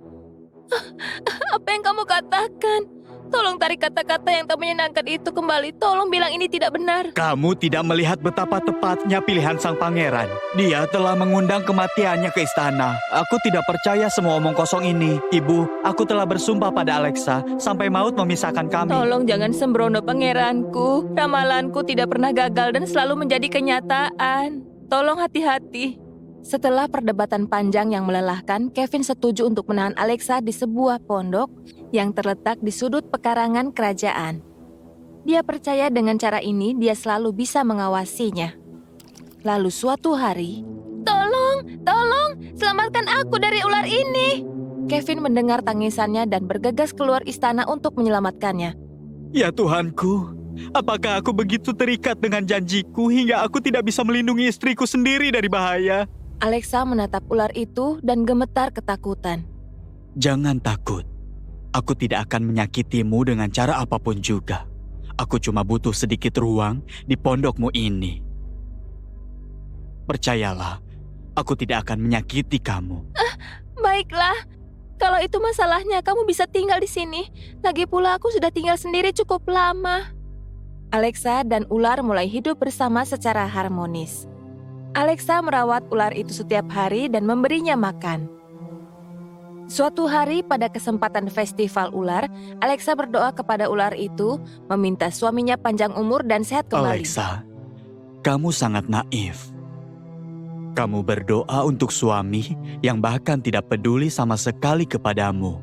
"Apa yang kamu katakan? Tolong tarik kata-kata yang tak menyenangkan itu kembali. Tolong bilang ini tidak benar." Kamu tidak melihat betapa tepatnya pilihan sang pangeran. Dia telah mengundang kematiannya ke istana. Aku tidak percaya semua omong kosong ini. Ibu, aku telah bersumpah pada Alexa sampai maut memisahkan kami. Tolong jangan sembrono pangeranku. Ramalanku tidak pernah gagal dan selalu menjadi kenyataan. Tolong hati-hati. Setelah perdebatan panjang yang melelahkan, Kevin setuju untuk menahan Alexa di sebuah pondok yang terletak di sudut pekarangan kerajaan. Dia percaya dengan cara ini dia selalu bisa mengawasinya. Lalu suatu hari, Tolong, selamatkan aku dari ular ini." Kevin mendengar tangisannya dan bergegas keluar istana untuk menyelamatkannya. Ya Tuhanku, apakah aku begitu terikat dengan janjiku hingga aku tidak bisa melindungi istriku sendiri dari bahaya? Alexa menatap ular itu dan gemetar ketakutan. Jangan takut. Aku tidak akan menyakitimu dengan cara apapun juga. Aku cuma butuh sedikit ruang di pondokmu ini. Percayalah, aku tidak akan menyakiti kamu. Baiklah, kalau itu masalahnya kamu bisa tinggal di sini. Lagi pula aku sudah tinggal sendiri cukup lama. Alexa dan ular mulai hidup bersama secara harmonis. Alexa merawat ular itu setiap hari dan memberinya makan. Suatu hari pada kesempatan festival ular, Alexa berdoa kepada ular itu, meminta suaminya panjang umur dan sehat kembali. Alexa, kamu sangat naif. Kamu berdoa untuk suami yang bahkan tidak peduli sama sekali kepadamu.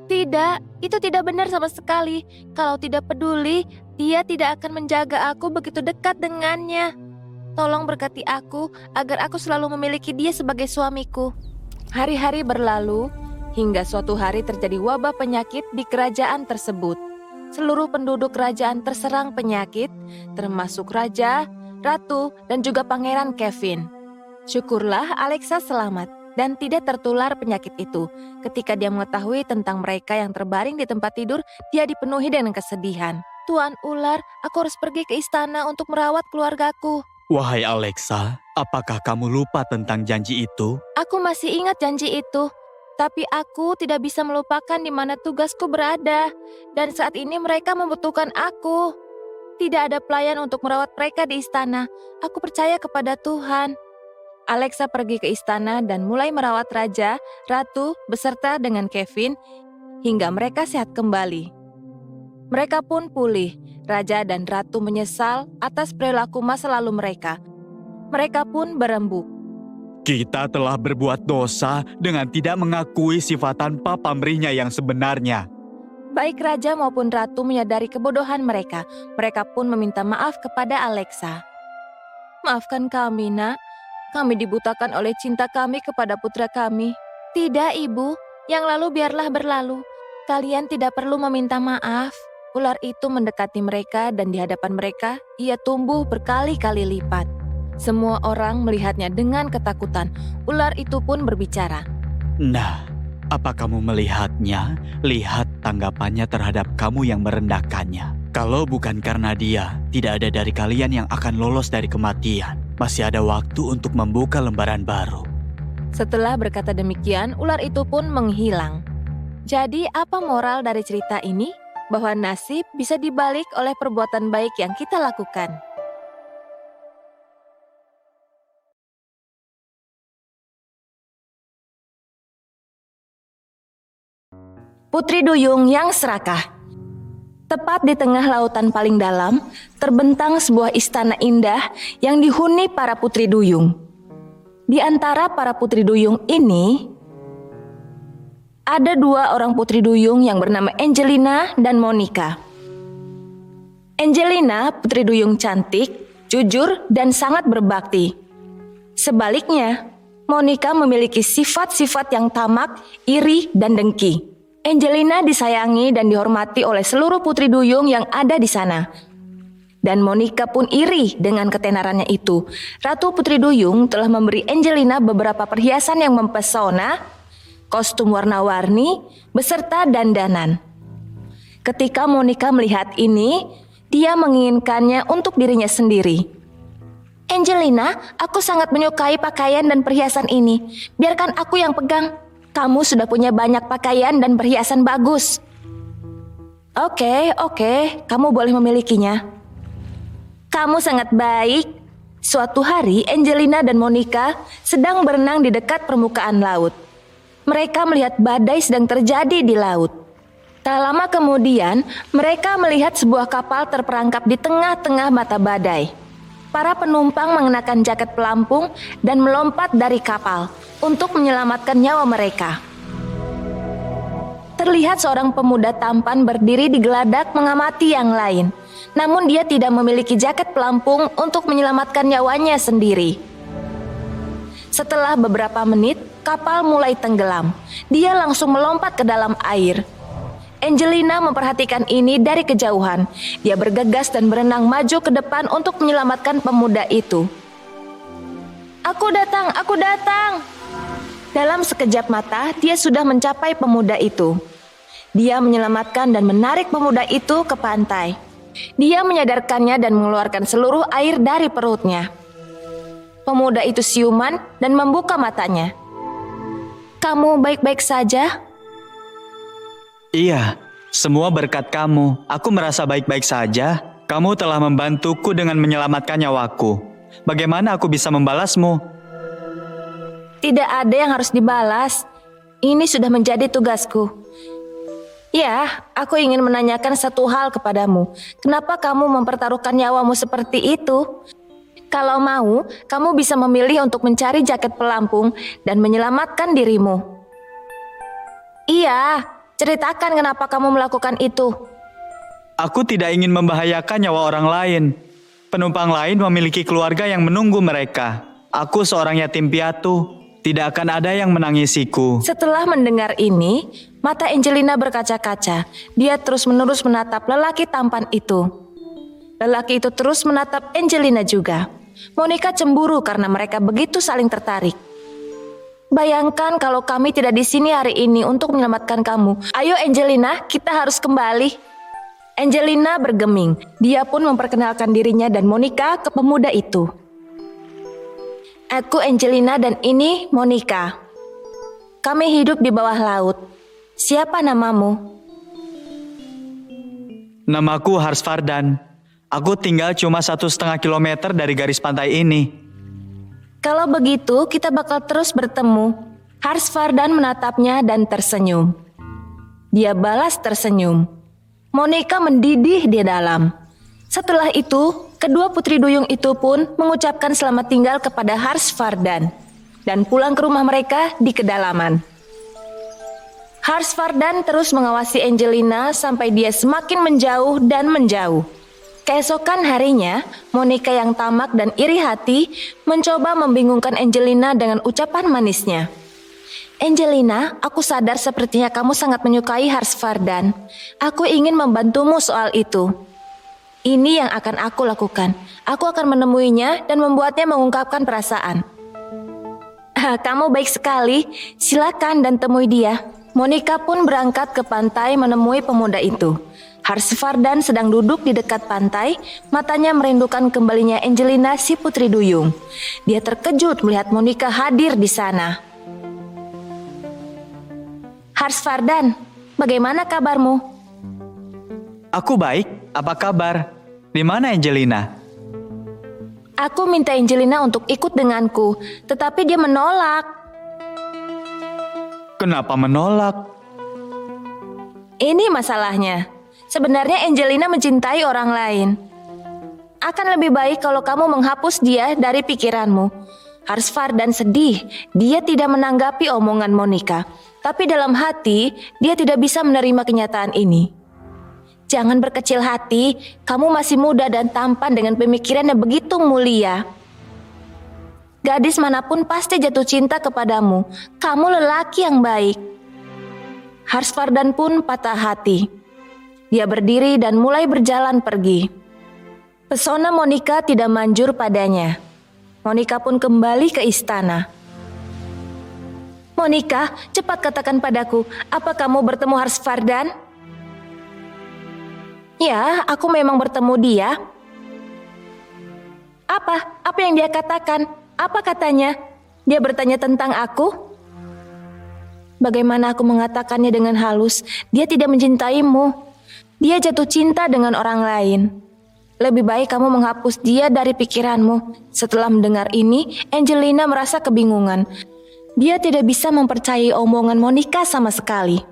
Tidak, itu tidak benar sama sekali. Kalau tidak peduli, dia tidak akan menjaga aku begitu dekat dengannya. Tolong berkati aku agar aku selalu memiliki dia sebagai suamiku. Hari-hari berlalu, hingga suatu hari terjadi wabah penyakit di kerajaan tersebut. Seluruh penduduk kerajaan terserang penyakit, termasuk raja, ratu, dan juga pangeran Kevin. Syukurlah Alexa selamat dan tidak tertular penyakit itu. Ketika dia mengetahui tentang mereka yang terbaring di tempat tidur, dia dipenuhi dengan kesedihan. "Tuan ular, aku harus pergi ke istana untuk merawat keluargaku." Wahai Alexa, apakah kamu lupa tentang janji itu? Aku masih ingat janji itu, tapi aku tidak bisa melupakan di mana tugasku berada. Dan saat ini mereka membutuhkan aku. Tidak ada pelayan untuk merawat mereka di istana. Aku percaya kepada Tuhan. Alexa pergi ke istana dan mulai merawat raja, ratu, beserta dengan Kevin, hingga mereka sehat kembali. Mereka pun pulih. Raja dan ratu menyesal atas perilaku masa lalu mereka. Mereka pun berembuk. Kita telah berbuat dosa dengan tidak mengakui sifat tanpa pamrihnya yang sebenarnya. Baik raja maupun ratu menyadari kebodohan mereka. Mereka pun meminta maaf kepada Alexa. "Maafkan kami, Nak. Kami dibutakan oleh cinta kami kepada putra kami." "Tidak, Ibu. Yang lalu biarlah berlalu. Kalian tidak perlu meminta maaf." Ular itu mendekati mereka dan di hadapan mereka, ia tumbuh berkali-kali lipat. Semua orang melihatnya dengan ketakutan. Ular itu pun berbicara. Nah, apa kamu melihatnya? Lihat tanggapannya terhadap kamu yang merendahkannya. Kalau bukan karena dia, tidak ada dari kalian yang akan lolos dari kematian. Masih ada waktu untuk membuka lembaran baru. Setelah berkata demikian, ular itu pun menghilang. Jadi apa moral dari cerita ini? Bahwa nasib bisa dibalik oleh perbuatan baik yang kita lakukan. Putri Duyung yang serakah. Tepat di tengah lautan paling dalam, terbentang sebuah istana indah yang dihuni para putri duyung. Di antara para putri duyung ini, ada dua orang putri duyung yang bernama Angelina dan Monica. Angelina, putri duyung cantik, jujur, dan sangat berbakti. Sebaliknya, Monica memiliki sifat-sifat yang tamak, iri, dan dengki. Angelina disayangi dan dihormati oleh seluruh putri duyung yang ada di sana. Dan Monica pun iri dengan ketenarannya itu. Ratu Putri Duyung telah memberi Angelina beberapa perhiasan yang mempesona, kostum warna-warni, beserta dandanan. Ketika Monica melihat ini, dia menginginkannya untuk dirinya sendiri. Angelina, aku sangat menyukai pakaian dan perhiasan ini. Biarkan aku yang pegang. Kamu sudah punya banyak pakaian dan perhiasan bagus. Oke, kamu boleh memilikinya. Kamu sangat baik. Suatu hari, Angelina dan Monica sedang berenang di dekat permukaan laut. Mereka melihat badai sedang terjadi di laut. Tak lama kemudian, mereka melihat sebuah kapal terperangkap di tengah-tengah mata badai. Para penumpang mengenakan jaket pelampung dan melompat dari kapal untuk menyelamatkan nyawa mereka. Terlihat seorang pemuda tampan berdiri di geladak mengamati yang lain. Namun dia tidak memiliki jaket pelampung untuk menyelamatkan nyawanya sendiri. Setelah beberapa menit, kapal mulai tenggelam. Dia langsung melompat ke dalam air. Angelina memperhatikan ini dari kejauhan. Dia bergegas dan berenang maju ke depan untuk menyelamatkan pemuda itu. Aku datang. Dalam sekejap mata, dia sudah mencapai pemuda itu. Dia menyelamatkan dan menarik pemuda itu ke pantai. Dia menyadarkannya dan mengeluarkan seluruh air dari perutnya. Pemuda itu siuman dan membuka matanya. Kamu baik-baik saja? Iya, semua berkat kamu. Aku merasa baik-baik saja. Kamu telah membantuku dengan menyelamatkan nyawaku. Bagaimana aku bisa membalasmu? Tidak ada yang harus dibalas. Ini sudah menjadi tugasku. Ya, aku ingin menanyakan satu hal kepadamu. Kenapa kamu mempertaruhkan nyawamu seperti itu? Kalau mau, kamu bisa memilih untuk mencari jaket pelampung dan menyelamatkan dirimu. Iya, ceritakan kenapa kamu melakukan itu. Aku tidak ingin membahayakan nyawa orang lain. Penumpang lain memiliki keluarga yang menunggu mereka. Aku seorang yatim piatu. Tidak akan ada yang menangisiku. Setelah mendengar ini, mata Angelina berkaca-kaca. Dia terus-menerus menatap lelaki tampan itu. Lelaki itu terus menatap Angelina juga. Monica cemburu karena mereka begitu saling tertarik. Bayangkan kalau kami tidak di sini hari ini untuk menyelamatkan kamu. Ayo Angelina, kita harus kembali. Angelina bergeming. Dia pun memperkenalkan dirinya dan Monica ke pemuda itu. Aku Angelina dan ini Monica. Kami hidup di bawah laut. Siapa namamu? Namaku Harsfardan. Aku tinggal cuma 1,5 kilometer dari garis pantai ini. Kalau begitu, kita bakal terus bertemu. Harsfardan menatapnya dan tersenyum. Dia balas tersenyum. Monica mendidih di dalam. Setelah itu, kedua putri duyung itu pun mengucapkan selamat tinggal kepada Harsfardan dan pulang ke rumah mereka di kedalaman. Harsfardan terus mengawasi Angelina sampai dia semakin menjauh dan menjauh. Keesokan harinya, Monica yang tamak dan iri hati mencoba membingungkan Angelina dengan ucapan manisnya. Angelina, aku sadar sepertinya kamu sangat menyukai Harsfardan. Aku ingin membantumu soal itu. Ini yang akan aku lakukan. Aku akan menemuinya dan membuatnya mengungkapkan perasaan. Kamu baik sekali. Silakan dan temui dia. Monica pun berangkat ke pantai menemui pemuda itu. Harsfardan sedang duduk di dekat pantai, matanya merindukan kembalinya Angelina si putri duyung. Dia terkejut melihat Monica hadir di sana. Harsfardan, bagaimana kabarmu? Aku baik, apa kabar? Di mana Angelina? Aku minta Angelina untuk ikut denganku, tetapi dia menolak. Kenapa menolak? Ini masalahnya. Sebenarnya Angelina mencintai orang lain. Akan lebih baik kalau kamu menghapus dia dari pikiranmu. Harsfardan sedih. Dia tidak menanggapi omongan Monica. Tapi dalam hati, dia tidak bisa menerima kenyataan ini. Jangan berkecil hati, kamu masih muda dan tampan dengan pemikiran yang begitu mulia. Gadis manapun pasti jatuh cinta kepadamu. Kamu lelaki yang baik. Harsfardan pun patah hati. Dia berdiri dan mulai berjalan pergi. Pesona Monica tidak manjur padanya. Monica pun kembali ke istana. Monica, cepat katakan padaku, apa kamu bertemu Harsfardan? Ya, aku memang bertemu dia. Apa yang dia katakan? Apa katanya? Dia bertanya tentang aku? Bagaimana aku mengatakannya dengan halus? Dia tidak mencintaimu. Dia jatuh cinta dengan orang lain. Lebih baik kamu menghapus dia dari pikiranmu. Setelah mendengar ini, Angelina merasa kebingungan. Dia tidak bisa mempercayai omongan Monica sama sekali.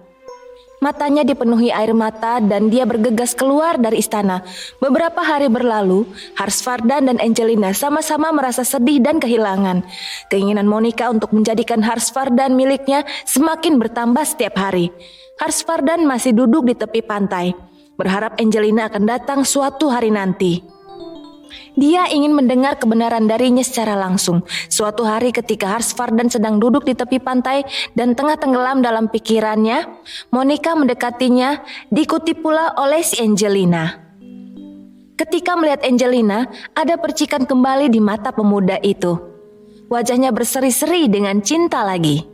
Matanya dipenuhi air mata dan dia bergegas keluar dari istana. Beberapa hari berlalu, Harsvardan dan Angelina sama-sama merasa sedih dan kehilangan. Keinginan Monica untuk menjadikan Harsvardan miliknya semakin bertambah setiap hari. Harsvardan masih duduk di tepi pantai, berharap Angelina akan datang suatu hari nanti. Dia ingin mendengar kebenaran darinya secara langsung. Suatu hari ketika Harsvardan sedang duduk di tepi pantai dan tengah tenggelam dalam pikirannya, Monica mendekatinya, diikuti pula oleh si Angelina. Ketika melihat Angelina, ada percikan kembali di mata pemuda itu. Wajahnya berseri-seri dengan cinta lagi.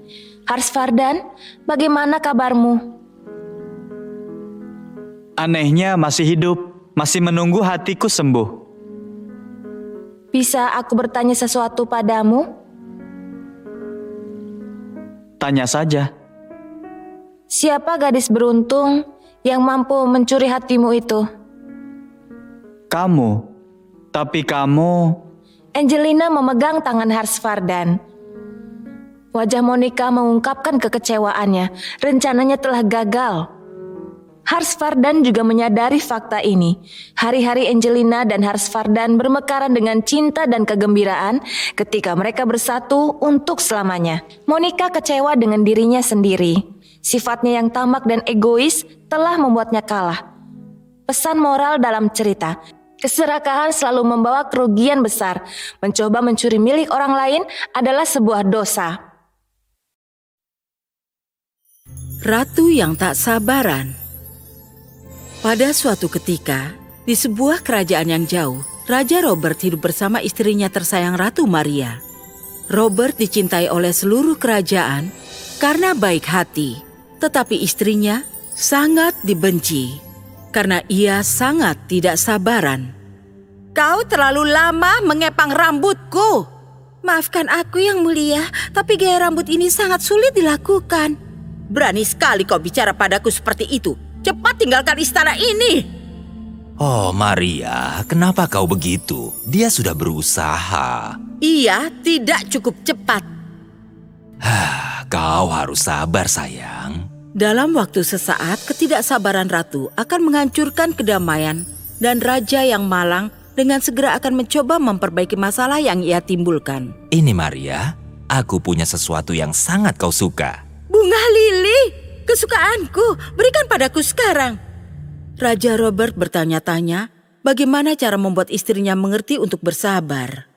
Harsvardan, bagaimana kabarmu? Anehnya masih hidup, masih menunggu hatiku sembuh. Bisa aku bertanya sesuatu padamu? Tanya saja. Siapa gadis beruntung yang mampu mencuri hatimu itu? Kamu. Tapi kamu... Angelina memegang tangan Harsvardan. Wajah Monica mengungkapkan kekecewaannya. Rencananya telah gagal. Harsvardan juga menyadari fakta ini. Hari-hari Angelina dan Harsvardan bermekaran dengan cinta dan kegembiraan ketika mereka bersatu untuk selamanya. Monica kecewa dengan dirinya sendiri. Sifatnya yang tamak dan egois telah membuatnya kalah. Pesan moral dalam cerita, keserakahan selalu membawa kerugian besar. Mencoba mencuri milik orang lain adalah sebuah dosa. Ratu yang tak sabaran. Pada suatu ketika, di sebuah kerajaan yang jauh, Raja Robert hidup bersama istrinya tersayang Ratu Maria. Robert dicintai oleh seluruh kerajaan karena baik hati, tetapi istrinya sangat dibenci karena ia sangat tidak sabaran. Kau terlalu lama mengepang rambutku. Maafkan aku yang mulia, tapi gaya rambut ini sangat sulit dilakukan. Berani sekali kau bicara padaku seperti itu. Cepat tinggalkan istana ini. Oh Maria, kenapa kau begitu? Dia sudah berusaha. Ia tidak cukup cepat. Kau harus sabar sayang. Dalam waktu sesaat, ketidaksabaran ratu akan menghancurkan kedamaian dan raja yang malang dengan segera akan mencoba memperbaiki masalah yang ia timbulkan. Ini Maria, aku punya sesuatu yang sangat kau suka. Bunga lili. Kesukaanku, berikan padaku sekarang. Raja Robert bertanya-tanya bagaimana cara membuat istrinya mengerti untuk bersabar.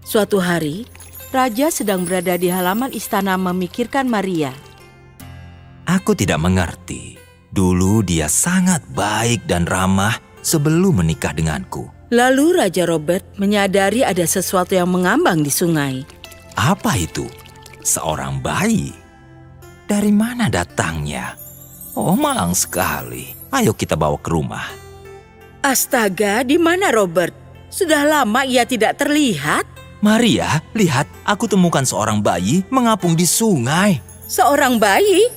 Suatu hari, Raja sedang berada di halaman istana memikirkan Maria. Aku tidak mengerti. Dulu dia sangat baik dan ramah sebelum menikah denganku. Lalu Raja Robert menyadari ada sesuatu yang mengambang di sungai. Apa itu? Seorang bayi? Dari mana datangnya? Oh, malang sekali. Ayo kita bawa ke rumah. Astaga, di mana Robert? Sudah lama ia tidak terlihat. Maria, lihat, aku temukan seorang bayi mengapung di sungai. Seorang bayi?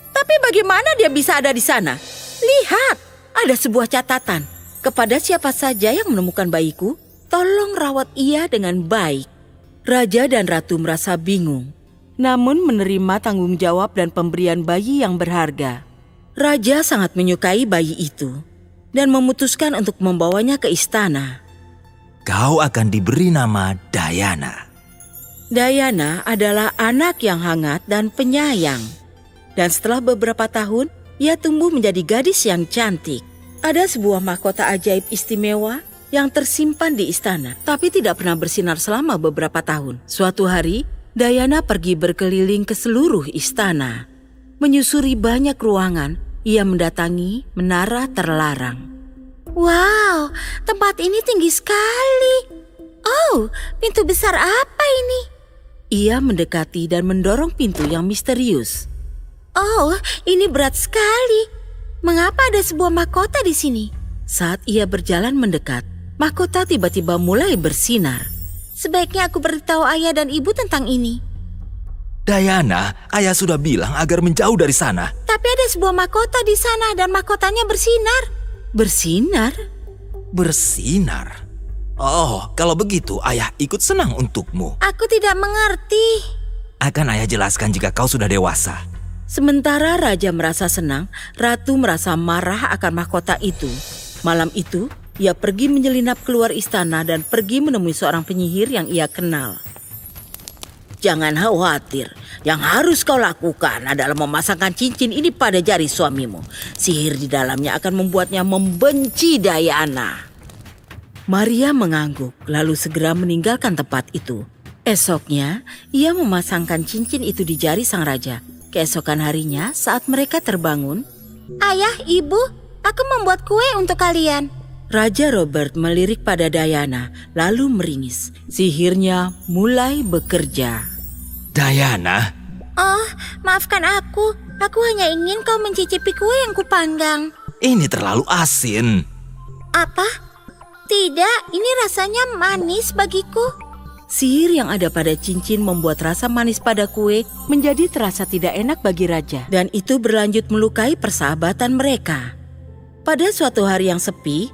Tapi bagaimana dia bisa ada di sana? Lihat, ada sebuah catatan. Kepada siapa saja yang menemukan bayiku, tolong rawat ia dengan baik. Raja dan Ratu merasa bingung. Namun menerima tanggung jawab dan pemberian bayi yang berharga. Raja sangat menyukai bayi itu dan memutuskan untuk membawanya ke istana. Kau akan diberi nama Diana. Diana adalah anak yang hangat dan penyayang. Dan setelah beberapa tahun, ia tumbuh menjadi gadis yang cantik. Ada sebuah mahkota ajaib istimewa yang tersimpan di istana, tapi tidak pernah bersinar selama beberapa tahun. Suatu hari, Diana pergi berkeliling ke seluruh istana. Menyusuri banyak ruangan, ia mendatangi menara terlarang. Wow, tempat ini tinggi sekali. Oh, pintu besar apa ini? Ia mendekati dan mendorong pintu yang misterius. Oh, ini berat sekali. Mengapa ada sebuah mahkota di sini? Saat ia berjalan mendekat, mahkota tiba-tiba mulai bersinar. Sebaiknya aku beritahu ayah dan ibu tentang ini. Diana, ayah sudah bilang agar menjauh dari sana. Tapi ada sebuah mahkota di sana dan mahkotanya bersinar. Bersinar? Bersinar? Oh, kalau begitu ayah ikut senang untukmu. Aku tidak mengerti. Akan ayah jelaskan jika kau sudah dewasa. Sementara raja merasa senang, ratu merasa marah akan mahkota itu. Malam itu, ia pergi menyelinap keluar istana dan pergi menemui seorang penyihir yang ia kenal. Jangan khawatir, yang harus kau lakukan adalah memasangkan cincin ini pada jari suamimu. Sihir di dalamnya akan membuatnya membenci Diana. Maria mengangguk, lalu segera meninggalkan tempat itu. Esoknya, ia memasangkan cincin itu di jari sang raja. Keesokan harinya, saat mereka terbangun, Ayah, ibu, aku membuat kue untuk kalian. Raja Robert melirik pada Diana, lalu meringis. Sihirnya mulai bekerja. Diana? Oh, maafkan aku. Aku hanya ingin kau mencicipi kue yang kupanggang. Ini terlalu asin. Apa? Tidak, ini rasanya manis bagiku. Sihir yang ada pada cincin membuat rasa manis pada kue menjadi terasa tidak enak bagi raja. Dan itu berlanjut melukai persahabatan mereka. Pada suatu hari yang sepi,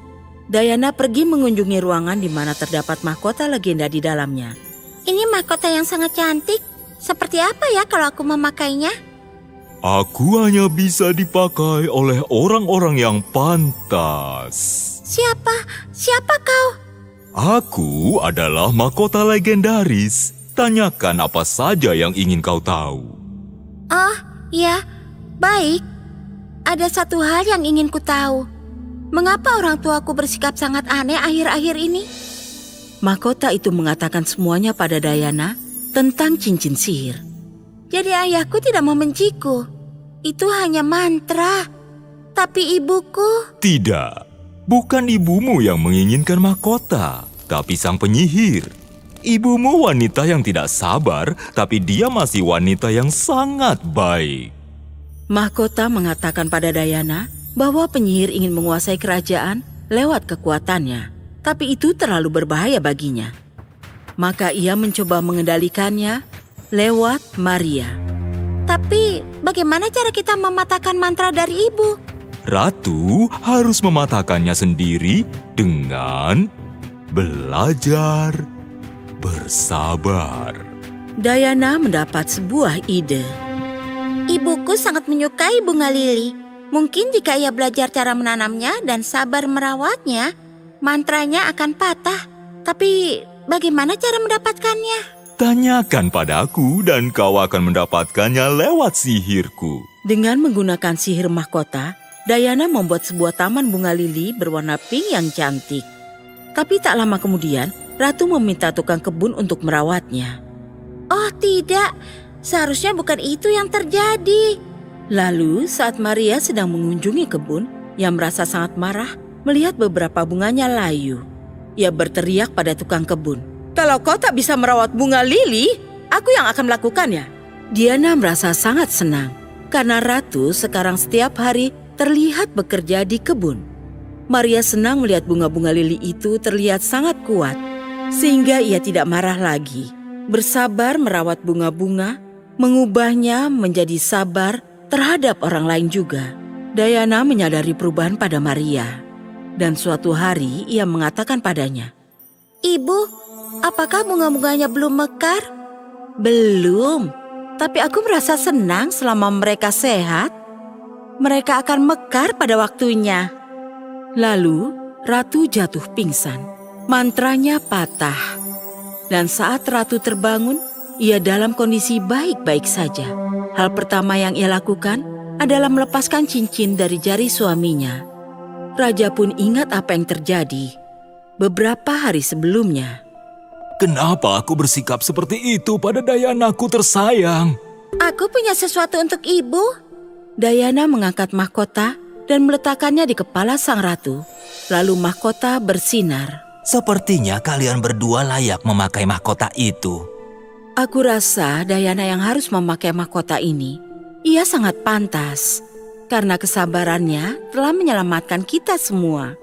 Diana pergi mengunjungi ruangan di mana terdapat mahkota legenda di dalamnya. Ini mahkota yang sangat cantik. Seperti apa ya kalau aku memakainya? Aku hanya bisa dipakai oleh orang-orang yang pantas. Siapa kau? Aku adalah mahkota legendaris. Tanyakan apa saja yang ingin kau tahu. Oh, ya, baik. Ada satu hal yang ingin ku tahu. Mengapa orang tuaku bersikap sangat aneh akhir-akhir ini? Mahkota itu mengatakan semuanya pada Diana tentang cincin sihir. Jadi ayahku tidak membenciku. Itu hanya mantra. Tapi ibuku... Tidak, bukan ibumu yang menginginkan mahkota, tapi sang penyihir. Ibumu wanita yang tidak sabar, tapi dia masih wanita yang sangat baik. Mahkota mengatakan pada Diana bahwa penyihir ingin menguasai kerajaan lewat kekuatannya. Tapi itu terlalu berbahaya baginya. Maka ia mencoba mengendalikannya lewat Maria. Tapi bagaimana cara kita mematahkan mantra dari ibu? Ratu harus mematahkannya sendiri dengan belajar bersabar. Diana mendapat sebuah ide. Ibuku sangat menyukai bunga lili. Mungkin jika ia belajar cara menanamnya dan sabar merawatnya, mantranya akan patah. Tapi bagaimana cara mendapatkannya? Tanyakan padaku dan kau akan mendapatkannya lewat sihirku. Dengan menggunakan sihir mahkota, Diana membuat sebuah taman bunga lili berwarna pink yang cantik. Tapi tak lama kemudian, Ratu meminta tukang kebun untuk merawatnya. Oh tidak, seharusnya bukan itu yang terjadi. Lalu saat Maria sedang mengunjungi kebun, ia merasa sangat marah melihat beberapa bunganya layu. Ia berteriak pada tukang kebun, "Kalau kau tak bisa merawat bunga lili, aku yang akan melakukannya." Diana merasa sangat senang karena Ratu sekarang setiap hari terlihat bekerja di kebun. Maria senang melihat bunga-bunga lili itu terlihat sangat kuat, sehingga ia tidak marah lagi. Bersabar merawat bunga-bunga, mengubahnya menjadi sabar terhadap orang lain juga. Diana menyadari perubahan pada Maria. Dan suatu hari ia mengatakan padanya, "Ibu, apakah bunga-bunganya belum mekar?" "Belum, tapi aku merasa senang selama mereka sehat. Mereka akan mekar pada waktunya." Lalu Ratu jatuh pingsan. Mantranya patah. Dan saat Ratu terbangun, ia dalam kondisi baik-baik saja. Hal pertama yang ia lakukan adalah melepaskan cincin dari jari suaminya. Raja pun ingat apa yang terjadi beberapa hari sebelumnya. Kenapa aku bersikap seperti itu pada Dianaku tersayang? Aku punya sesuatu untuk ibu. Diana mengangkat mahkota dan meletakkannya di kepala sang ratu. Lalu mahkota bersinar. Sepertinya kalian berdua layak memakai mahkota itu. Aku rasa Diana yang harus memakai mahkota ini. Ia sangat pantas, karena kesabarannya telah menyelamatkan kita semua.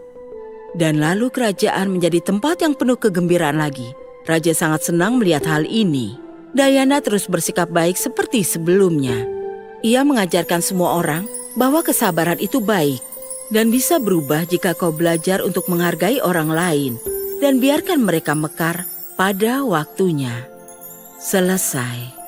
Dan lalu kerajaan menjadi tempat yang penuh kegembiraan lagi. Raja sangat senang melihat hal ini. Diana terus bersikap baik seperti sebelumnya. Ia mengajarkan semua orang bahwa kesabaran itu baik dan bisa berubah jika kau belajar untuk menghargai orang lain dan biarkan mereka mekar pada waktunya. Selesai.